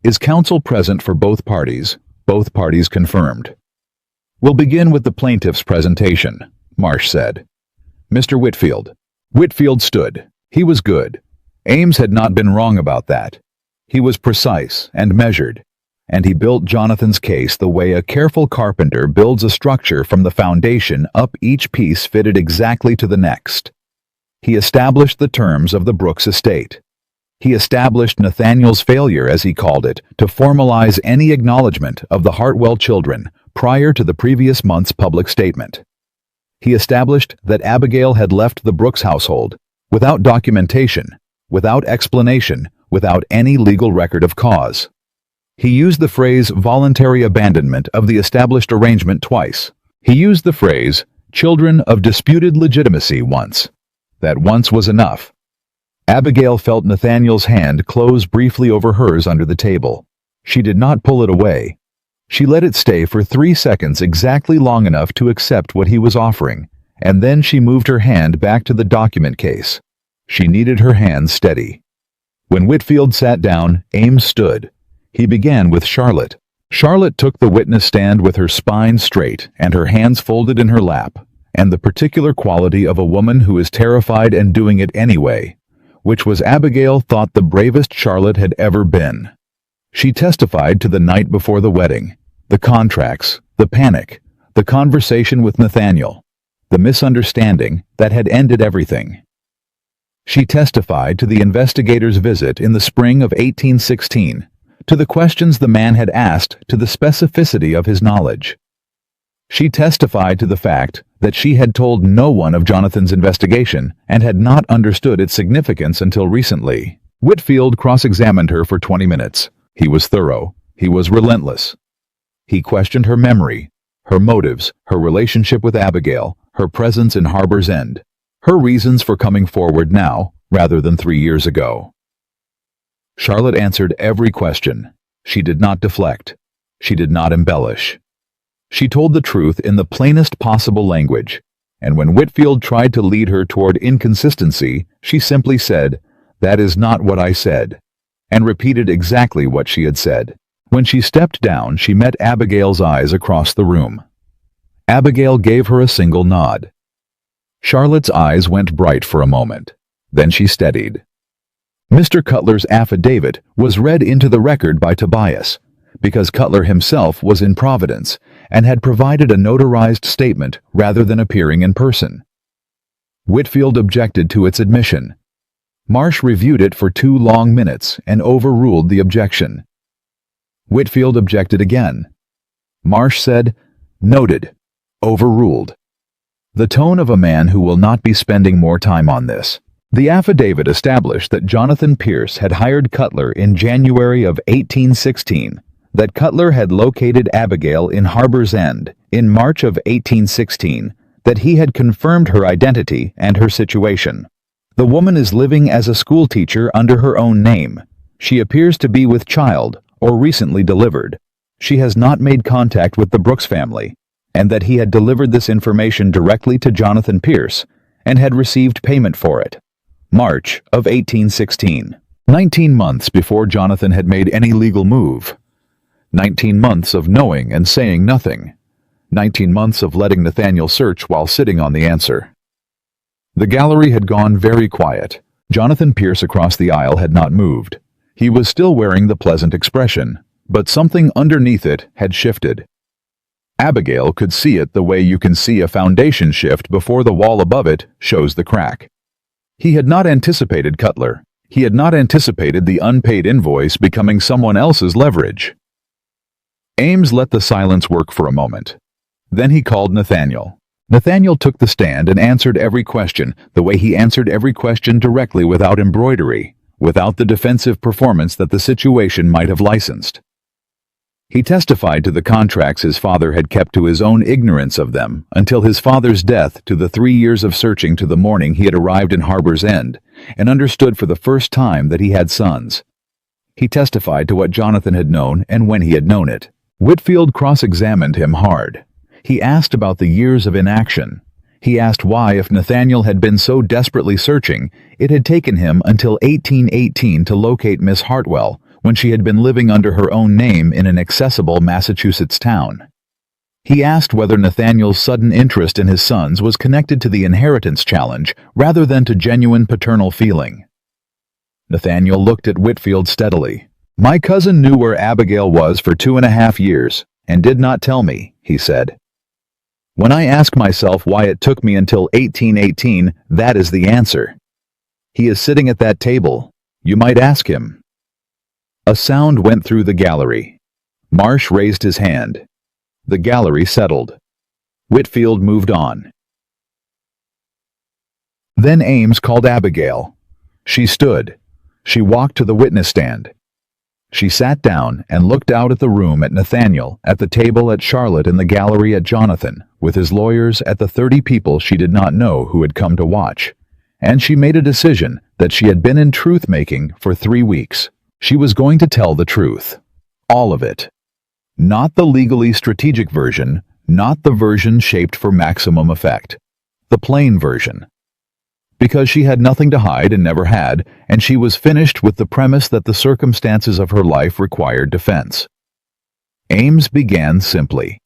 Speaker 1: Is counsel present for both parties? Both parties confirmed." "We'll begin with the plaintiff's presentation," Marsh said. "Mr. Whitfield." Whitfield stood. He was good. Ames had not been wrong about that. He was precise and measured, and he built Jonathan's case the way a careful carpenter builds a structure from the foundation up, each piece fitted exactly to the next. He established the terms of the Brooks estate. He established Nathaniel's failure, as he called it, to formalize any acknowledgement of the Hartwell children prior to the previous month's public statement. He established that Abigail had left the Brooks household without documentation, without explanation, without any legal record of cause. He used the phrase voluntary abandonment of the established arrangement twice. He used the phrase children of disputed legitimacy once. That once was enough. Abigail felt Nathaniel's hand close briefly over hers under the table. She did not pull it away. She let it stay for 3 seconds, exactly long enough to accept what he was offering, and then she moved her hand back to the document case. She needed her hands steady. When Whitfield sat down, Ames stood. He began with Charlotte. Charlotte took the witness stand with her spine straight and her hands folded in her lap, and the particular quality of a woman who is terrified and doing it anyway, which was Abigail thought the bravest Charlotte had ever been. She testified to the night before the wedding, the contracts, the panic, the conversation with Nathaniel, the misunderstanding that had ended everything. She testified to the investigator's visit in the spring of 1816, to the questions the man had asked, to the specificity of his knowledge. She testified to the fact that she had told no one of Jonathan's investigation and had not understood its significance until recently. Whitfield cross-examined her for 20 minutes. He was thorough. He was relentless. He questioned her memory, her motives, her relationship with Abigail, her presence in Harbor's End, her reasons for coming forward now rather than 3 years ago. Charlotte answered every question. She did not deflect. She did not embellish. She told the truth in the plainest possible language, and when Whitfield tried to lead her toward inconsistency, she simply said, "That is not what I said," and repeated exactly what she had said. When she stepped down, she met Abigail's eyes across the room. Abigail gave her a single nod. Charlotte's eyes went bright for a moment. Then she steadied. Mr. Cutler's affidavit was read into the record by Tobias, because Cutler himself was in Providence and had provided a notarized statement rather than appearing in person. Whitfield objected to its admission. Marsh reviewed it for 2 long minutes and overruled the objection. Whitfield objected again. Marsh said, "Noted. Overruled." The tone of a man who will not be spending more time on this. The affidavit established that Jonathan Pierce had hired Cutler in January of 1816, that Cutler had located Abigail in Harbor's End in March of 1816, that he had confirmed her identity and her situation. The woman is living as a schoolteacher under her own name. She appears to be with child or recently delivered. She has not made contact with the Brooks family, and that he had delivered this information directly to Jonathan Pierce and had received payment for it. March of 1816. 19 months before Jonathan had made any legal move. 19 months of knowing and saying nothing. 19 months of letting Nathaniel search while sitting on the answer. The gallery had gone very quiet. Jonathan Pierce across the aisle had not moved. He was still wearing the pleasant expression, but something underneath it had shifted. Abigail could see it the way you can see a foundation shift before the wall above it shows the crack. He had not anticipated Cutler. He had not anticipated the unpaid invoice becoming someone else's leverage. Ames let the silence work for a moment. Then he called Nathaniel. Nathaniel took the stand and answered every question, the way he answered every question directly, without embroidery, without the defensive performance that the situation might have licensed. He testified to the contracts his father had kept, to his own ignorance of them, until his father's death, to the 3 years of searching, to the morning he had arrived in Harbor's End, and understood for the first time that he had sons. He testified to what Jonathan had known and when he had known it. Whitfield cross-examined him hard. He asked about the years of inaction. He asked why, if Nathaniel had been so desperately searching, it had taken him until 1818 to locate Miss Hartwell, when she had been living under her own name in an accessible Massachusetts town. He asked whether Nathaniel's sudden interest in his sons was connected to the inheritance challenge rather than to genuine paternal feeling. Nathaniel looked at Whitfield steadily. "My cousin knew where Abigail was for 2.5 years, and did not tell me," he said. "When I ask myself why it took me until 1818, that is the answer. He is sitting at that table. You might ask him." A sound went through the gallery. Marsh raised his hand. The gallery settled. Whitfield moved on. Then Ames called Abigail. She stood. She walked to the witness stand. She sat down and looked out at the room, at Nathaniel, at the table, at Charlotte, in the gallery, at Jonathan, with his lawyers, at the 30 people she did not know who had come to watch. And she made a decision that she had been in truth-making for 3 weeks. She was going to tell the truth. All of it. Not the legally strategic version, not the version shaped for maximum effect. The plain version. Because she had nothing to hide and never had, and she was finished with the premise that the circumstances of her life required defense. Ames began simply.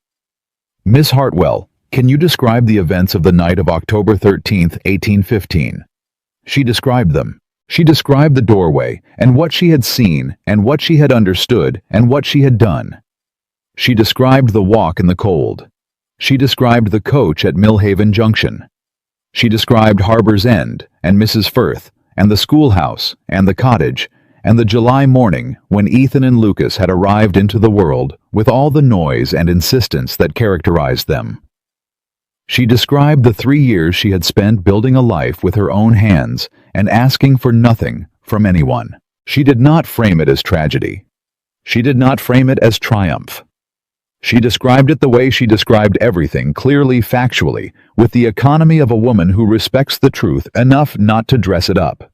Speaker 1: "Miss Hartwell, can you describe the events of the night of October 13th, 1815? She described them. She described the doorway, and what she had seen, and what she had understood, and what she had done. She described the walk in the cold. She described the coach at Millhaven Junction. She described Harbor's End, and Mrs. Firth, and the schoolhouse, and the cottage, and the July morning when Ethan and Lucas had arrived into the world, with all the noise and insistence that characterized them. She described the 3 years she had spent building a life with her own hands and asking for nothing from anyone. She did not frame it as tragedy. She did not frame it as triumph. She described it the way she described everything, clearly, factually, with the economy of a woman who respects the truth enough not to dress it up.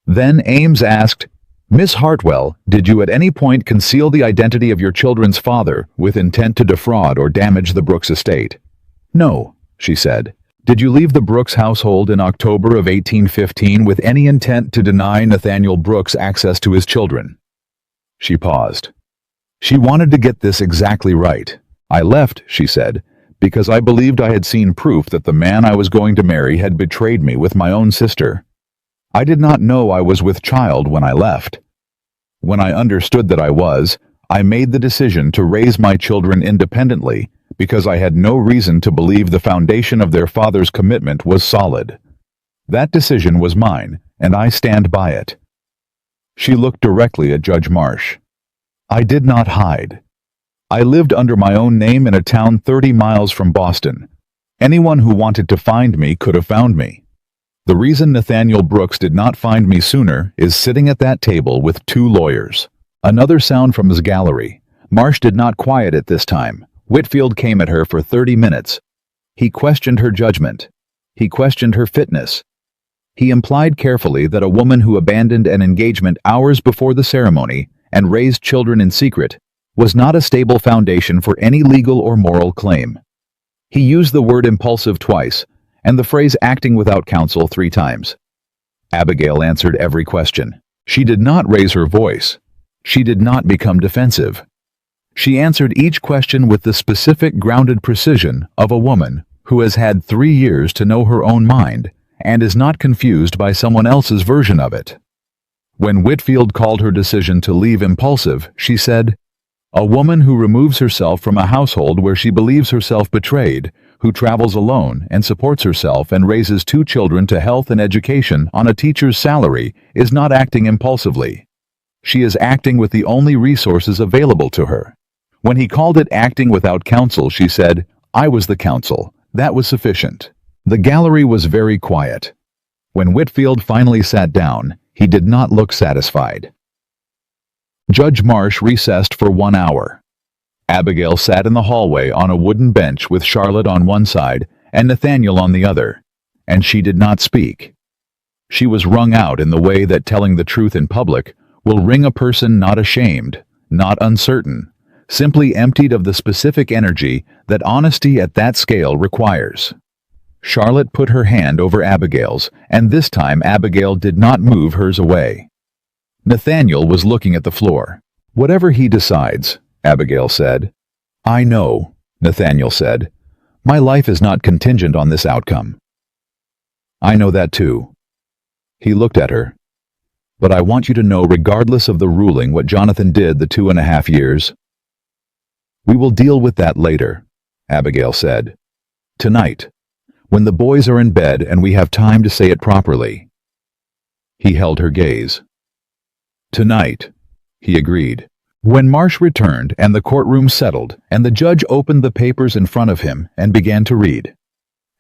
Speaker 1: Then Ames asked, "Miss Hartwell, did you at any point conceal the identity of your children's father with intent to defraud or damage the Brooks estate?" "No," she said. "Did you leave the Brooks household in October of 1815 with any intent to deny Nathaniel Brooks access to his children?" She paused. She wanted to get this exactly right. "I left," she said, "because I believed I had seen proof that the man I was going to marry had betrayed me with my own sister. I did not know I was with child when I left. When I understood that I was, I made the decision to raise my children independently because I had no reason to believe the foundation of their father's commitment was solid. That decision was mine, and I stand by it." She looked directly at Judge Marsh. "I did not hide. I lived under my own name in a town 30 miles from Boston. Anyone who wanted to find me could have found me. The reason Nathaniel Brooks did not find me sooner is sitting at that table with 2 lawyers. Another sound from his gallery. Marsh did not quiet it this time. Whitfield came at her for 30 minutes. He questioned her judgment. He questioned her fitness. He implied carefully that a woman who abandoned an engagement hours before the ceremony and raised children in secret was not a stable foundation for any legal or moral claim. He used the word impulsive twice, and the phrase acting without counsel 3 times. Abigail answered every question. She did not raise her voice. She did not become defensive. She answered each question with the specific, grounded precision of a woman who has had 3 years to know her own mind and is not confused by someone else's version of it. When Whitfield called her decision to leave impulsive, she said, "A woman who removes herself from a household where she believes herself betrayed, who travels alone and supports herself and raises 2 children to health and education on a teacher's salary, is not acting impulsively. She is acting with the only resources available to her. When he called it acting without counsel, she said, "I was the counsel. That was sufficient." The gallery was very quiet. When Whitfield finally sat down, he did not look satisfied. Judge Marsh recessed for 1 hour. Abigail sat in the hallway on a wooden bench with Charlotte on one side and Nathaniel on the other, and she did not speak. She was wrung out in the way that telling the truth in public will wring a person not ashamed, not uncertain, simply emptied of the specific energy that honesty at that scale requires. Charlotte put her hand over Abigail's, and this time Abigail did not move hers away. Nathaniel was looking at the floor. "Whatever he decides," Abigail said. "I know," Nathaniel said. "My life is not contingent on this outcome." "I know that too." He looked at her. "But I want you to know, regardless of the ruling, what Jonathan did the 2.5 years. We will deal with that later," Abigail said. "Tonight, when the boys are in bed and we have time to say it properly." He held her gaze. "Tonight," he agreed. When Marsh returned and the courtroom settled and the judge opened the papers in front of him and began to read,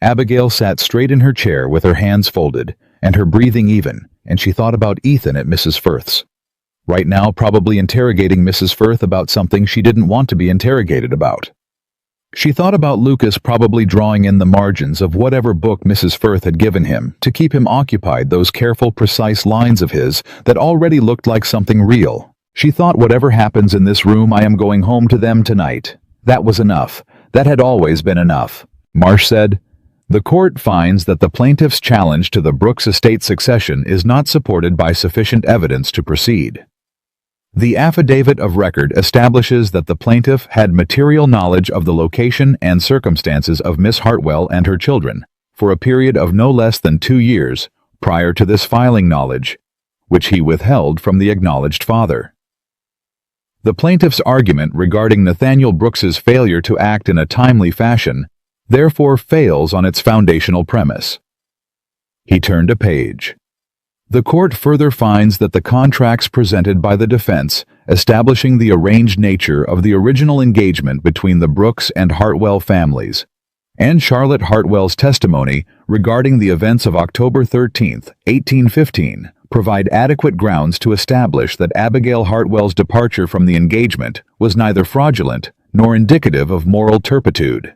Speaker 1: Abigail sat straight in her chair with her hands folded and her breathing even, and she thought about Ethan at Mrs. Firth's. Right now, probably interrogating Mrs. Firth about something she didn't want to be interrogated about. She thought about Lucas probably drawing in the margins of whatever book Mrs. Firth had given him to keep him occupied, those careful, precise lines of his that already looked like something real. She thought, whatever happens in this room, I am going home to them tonight. That was enough. That had always been enough. Marsh said, "The court finds that the plaintiff's challenge to the Brooks estate succession is not supported by sufficient evidence to proceed. The affidavit of record establishes that the plaintiff had material knowledge of the location and circumstances of Miss Hartwell and her children for a period of no less than 2 years prior to this filing, knowledge which he withheld from the acknowledged father. The plaintiff's argument regarding Nathaniel Brooks's failure to act in a timely fashion therefore fails on its foundational premise." He turned a page. The court further finds that the contracts presented by the defense establishing the arranged nature of the original engagement between the Brooks and Hartwell families, and Charlotte Hartwell's testimony regarding the events of October 13, 1815, provide adequate grounds to establish that Abigail Hartwell's departure from the engagement was neither fraudulent nor indicative of moral turpitude.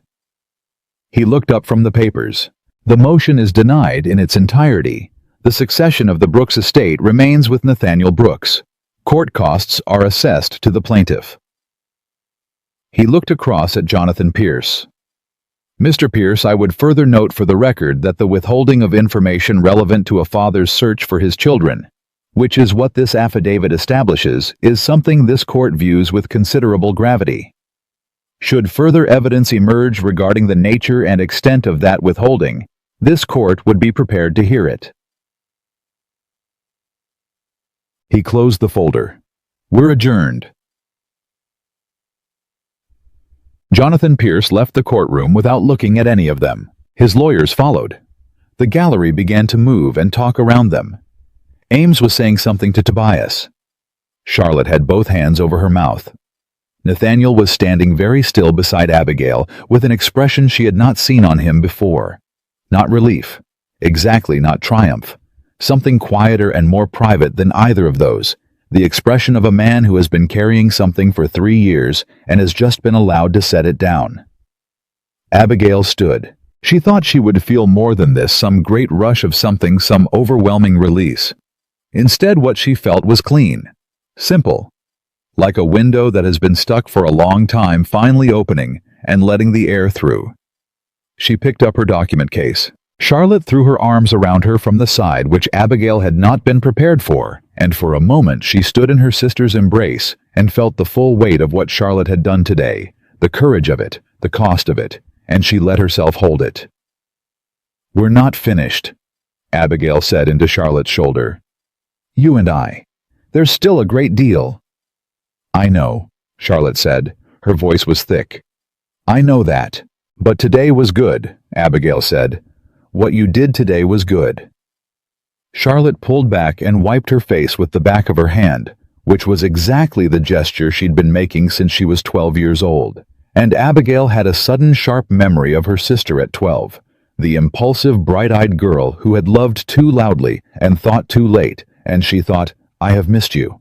Speaker 1: He looked up from the papers. "The motion is denied in its entirety. The succession of the Brooks estate remains with Nathaniel Brooks. Court costs are assessed to the plaintiff." He looked across at Jonathan Pierce. "Mr. Pierce, I would further note for the record that the withholding of information relevant to a father's search for his children, which is what this affidavit establishes, is something this court views with considerable gravity. Should further evidence emerge regarding the nature and extent of that withholding, this court would be prepared to hear it." He closed the folder. "We're adjourned." Jonathan Pierce left the courtroom without looking at any of them. His lawyers followed. The gallery began to move and talk around them. Ames was saying something to Tobias. Charlotte had both hands over her mouth. Nathaniel was standing very still beside Abigail with an expression she had not seen on him before. Not relief. Exactly not triumph. Something quieter and more private than either of those. The expression of a man who has been carrying something for 3 years and has just been allowed to set it down. Abigail stood. She thought she would feel more than this, some great rush of something, some overwhelming release. Instead, what she felt was clean. Simple. Like a window that has been stuck for a long time finally opening and letting the air through. She picked up her document case. Charlotte threw her arms around her from the side, which Abigail had not been prepared for, and for a moment she stood in her sister's embrace and felt the full weight of what Charlotte had done today, the courage of it, the cost of it, and she let herself hold it. "We're not finished," Abigail said into Charlotte's shoulder. "You and I. There's still a great deal." "I know," Charlotte said. Her voice was thick. "I know that. But today was good, Abigail said. What you did today was good. Charlotte pulled back and wiped her face with the back of her hand, which was exactly the gesture she'd been making since she was 12 years old. And Abigail had a sudden sharp memory of her sister at 12, the impulsive, bright-eyed girl who had loved too loudly and thought too late, and she thought, I have missed you.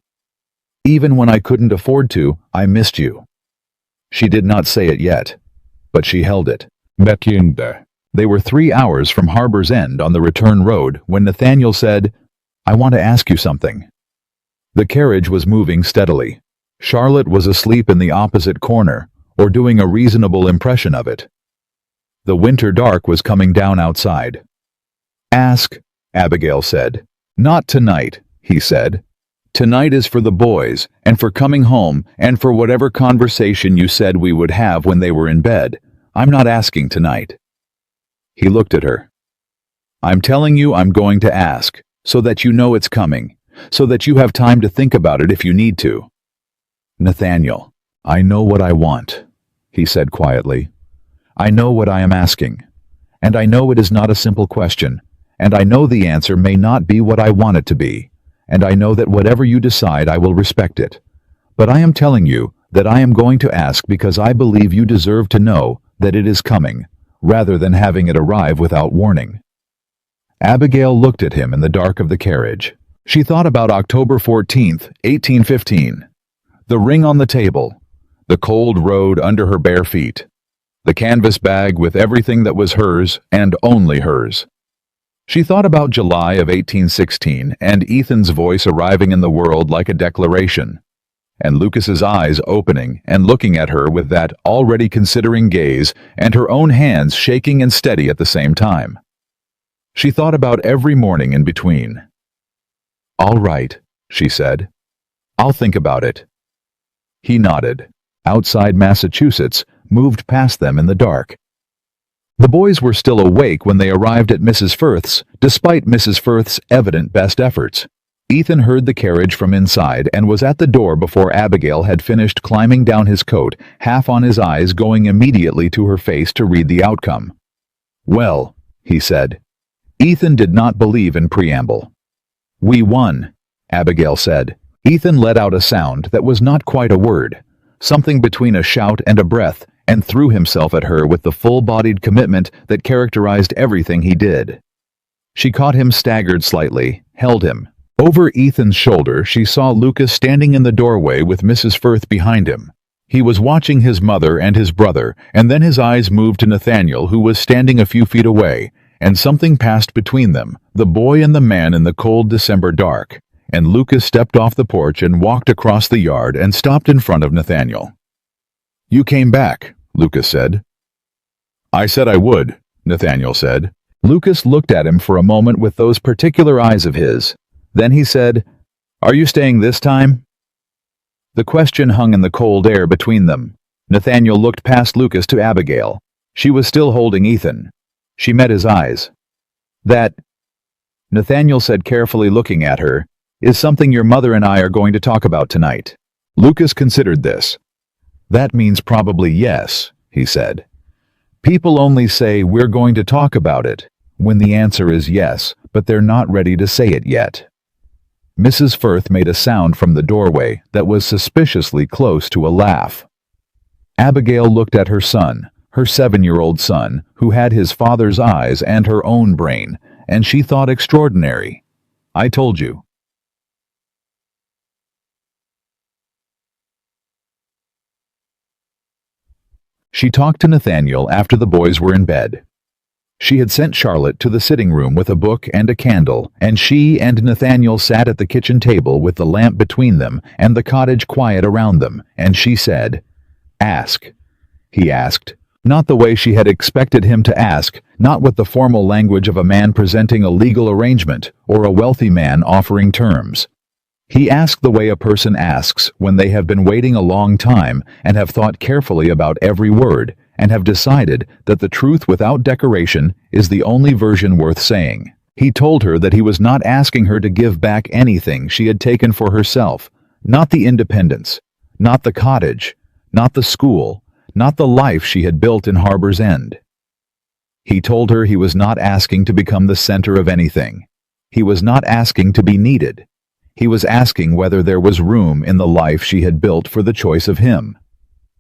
Speaker 1: Even when I couldn't afford to, I missed you. She did not say it yet, but she held it. Betrayal. They were 3 hours from Harbor's End on the return road when Nathaniel said, I want to ask you something. The carriage was moving steadily. Charlotte was asleep in the opposite corner, or doing a reasonable impression of it. The winter dark was coming down outside. Ask, Abigail said. Not tonight, he said. Tonight is for the boys, and for coming home, and for whatever conversation you said we would have when they were in bed. I'm not asking tonight. He looked at her. I'm telling you I'm going to ask, so that you know it's coming, so that you have time to think about it if you need to. Nathaniel, I know what I want, he said quietly. I know what I am asking, and I know it is not a simple question, and I know the answer may not be what I want it to be, and I know that whatever you decide I will respect it. But I am telling you that I am going to ask because I believe you deserve to know that it is coming, rather than having it arrive without warning. Abigail looked at him in the dark of the carriage. She thought about October 14th, 1815. The ring on the table, the cold road under her bare feet, the canvas bag with everything that was hers and only hers. She thought about July of 1816 and Ethan's voice arriving in the world like a declaration, and Lucas's eyes opening and looking at her with that already considering gaze and her own hands shaking and steady at the same time. She thought about every morning in between. All right, she said. I'll think about it. He nodded. Outside Massachusetts moved past them in the dark. The boys were still awake when they arrived at Mrs. Firth's, despite Mrs. Firth's evident best efforts. Ethan heard the carriage from inside and was at the door before Abigail had finished climbing down his coat, half on his eyes going immediately to her face to read the outcome. Well, he said. Ethan did not believe in preamble. We won, Abigail said. Ethan let out a sound that was not quite a word, something between a shout and a breath, and threw himself at her with the full-bodied commitment that characterized everything he did. She caught him staggered slightly, held him. Over Ethan's shoulder she saw Lucas standing in the doorway with Mrs. Firth behind him. He was watching his mother and his brother, and then his eyes moved to Nathaniel, who was standing a few feet away, and something passed between them, the boy and the man in the cold December dark, and Lucas stepped off the porch and walked across the yard and stopped in front of Nathaniel. You came back, Lucas said. I said I would, Nathaniel said. Lucas looked at him for a moment with those particular eyes of his. Then he said, Are you staying this time? The question hung in the cold air between them. Nathaniel looked past Lucas to Abigail. She was still holding Ethan. She met his eyes. That, Nathaniel said carefully looking at her, is something your mother and I are going to talk about tonight. Lucas considered this. That means probably yes, he said. People only say we're going to talk about it when the answer is yes, but they're not ready to say it yet. Mrs. Firth made a sound from the doorway that was suspiciously close to a laugh. Abigail looked at her son, her 7-year-old son, who had his father's eyes and her own brain, and she thought extraordinary. I told you. She talked to Nathaniel after the boys were in bed. She had sent Charlotte to the sitting room with a book and a candle, and she and Nathaniel sat at the kitchen table with the lamp between them and the cottage quiet around them, and she said, Ask. He asked, not the way she had expected him to ask, not with the formal language of a man presenting a legal arrangement or a wealthy man offering terms. He asked the way a person asks when they have been waiting a long time and have thought carefully about every word, and have decided that the truth without decoration is the only version worth saying. He told her that he was not asking her to give back anything she had taken for herself, not the independence, not the cottage, not the school, not the life she had built in Harbor's End. He told her he was not asking to become the center of anything. He was not asking to be needed. He was asking whether there was room in the life she had built for the choice of him.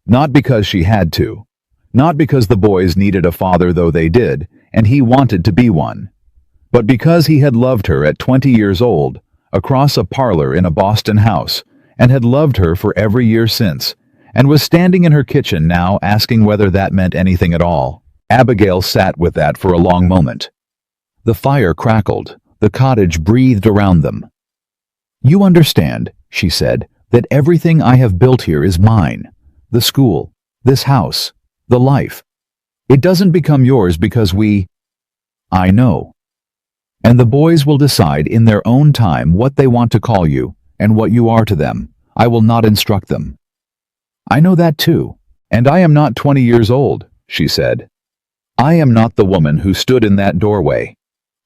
Speaker 1: Not because she had to. Not because the boys needed a father, though they did, and he wanted to be one. But because he had loved her at 20 years old, across a parlor in a Boston house, and had loved her for every year since, and was standing in her kitchen now asking whether that meant anything at all. Abigail sat with that for a long moment. The fire crackled. The cottage breathed around them. "You understand," she said, "that everything I have built here is mine. The school, this house, the life. It doesn't become yours because I know. And the boys will decide in their own time what they want to call you and what you are to them. I will not instruct them." "I know that too. And I am not 20 years old," she said. "I am not the woman who stood in that doorway.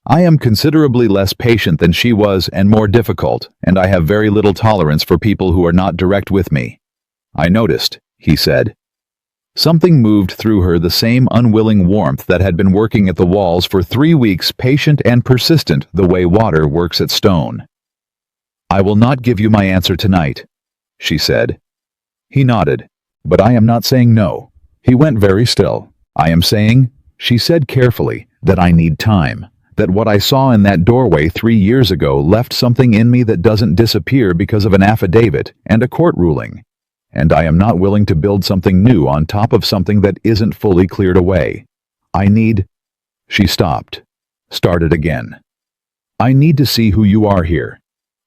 Speaker 1: I am considerably less patient than she was and more difficult, and I have very little tolerance for people who are not direct with me." "I noticed," he said. Something moved through her, the same unwilling warmth that had been working at the walls for 3 weeks, patient and persistent the way water works at stone. "I will not give you my answer tonight," she said. He nodded. "But I am not saying no." He went very still. "I am saying," she said carefully, "that I need time. That what I saw in that doorway 3 years ago left something in me that doesn't disappear because of an affidavit and a court ruling. And I am not willing to build something new on top of something that isn't fully cleared away. I need—" She stopped, started again. "I need to see who you are here.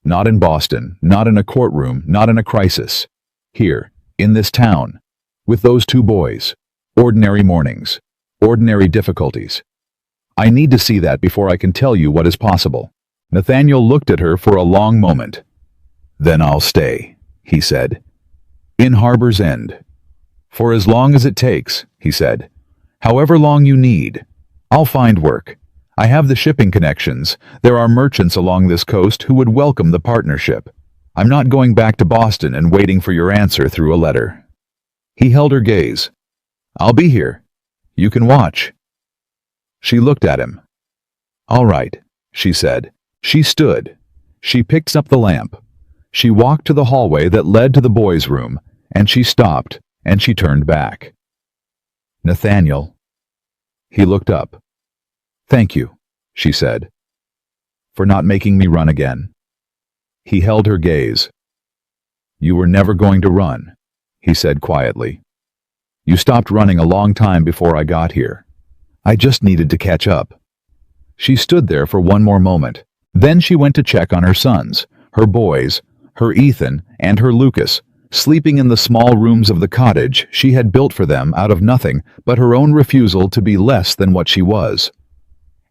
Speaker 1: Not in Boston, not in a courtroom, not in a crisis. Here, in this town, with those 2 boys. Ordinary mornings, ordinary difficulties. I need to see that before I can tell you what is possible." Nathaniel looked at her for a long moment. "Then I'll stay," he said. "In Harbor's End. For as long as it takes," he said. "However long you need. I'll find work. I have the shipping connections. There are merchants along this coast who would welcome the partnership. I'm not going back to Boston and waiting for your answer through a letter." He held her gaze. "I'll be here. You can watch." She looked at him. "All right," she said. She stood. She picked up the lamp. She walked to the hallway that led to the boys' room, and she stopped, and she turned back. "Nathaniel." He looked up. "Thank you," she said, "for not making me run again." He held her gaze. "You were never going to run," he said quietly. "You stopped running a long time before I got here. I just needed to catch up." She stood there for one more moment. Then she went to check on her sons, her boys, her Ethan, and her Lucas, sleeping in the small rooms of the cottage she had built for them out of nothing but her own refusal to be less than what she was.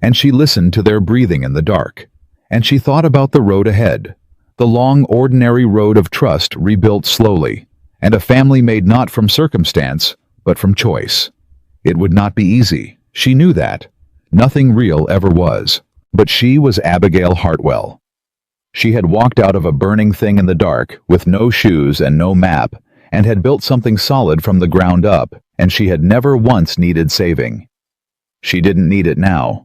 Speaker 1: And she listened to their breathing in the dark, and she thought about the road ahead, the long ordinary road of trust rebuilt slowly, and a family made not from circumstance, but from choice. It would not be easy. She knew that. Nothing real ever was. But she was Abigail Hartwell. She had walked out of a burning thing in the dark, with no shoes and no map, and had built something solid from the ground up, and she had never once needed saving. She didn't need it now.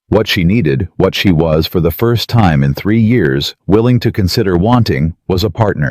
Speaker 1: What she needed, what she was for the first time in 3 years willing to consider wanting, was a partner.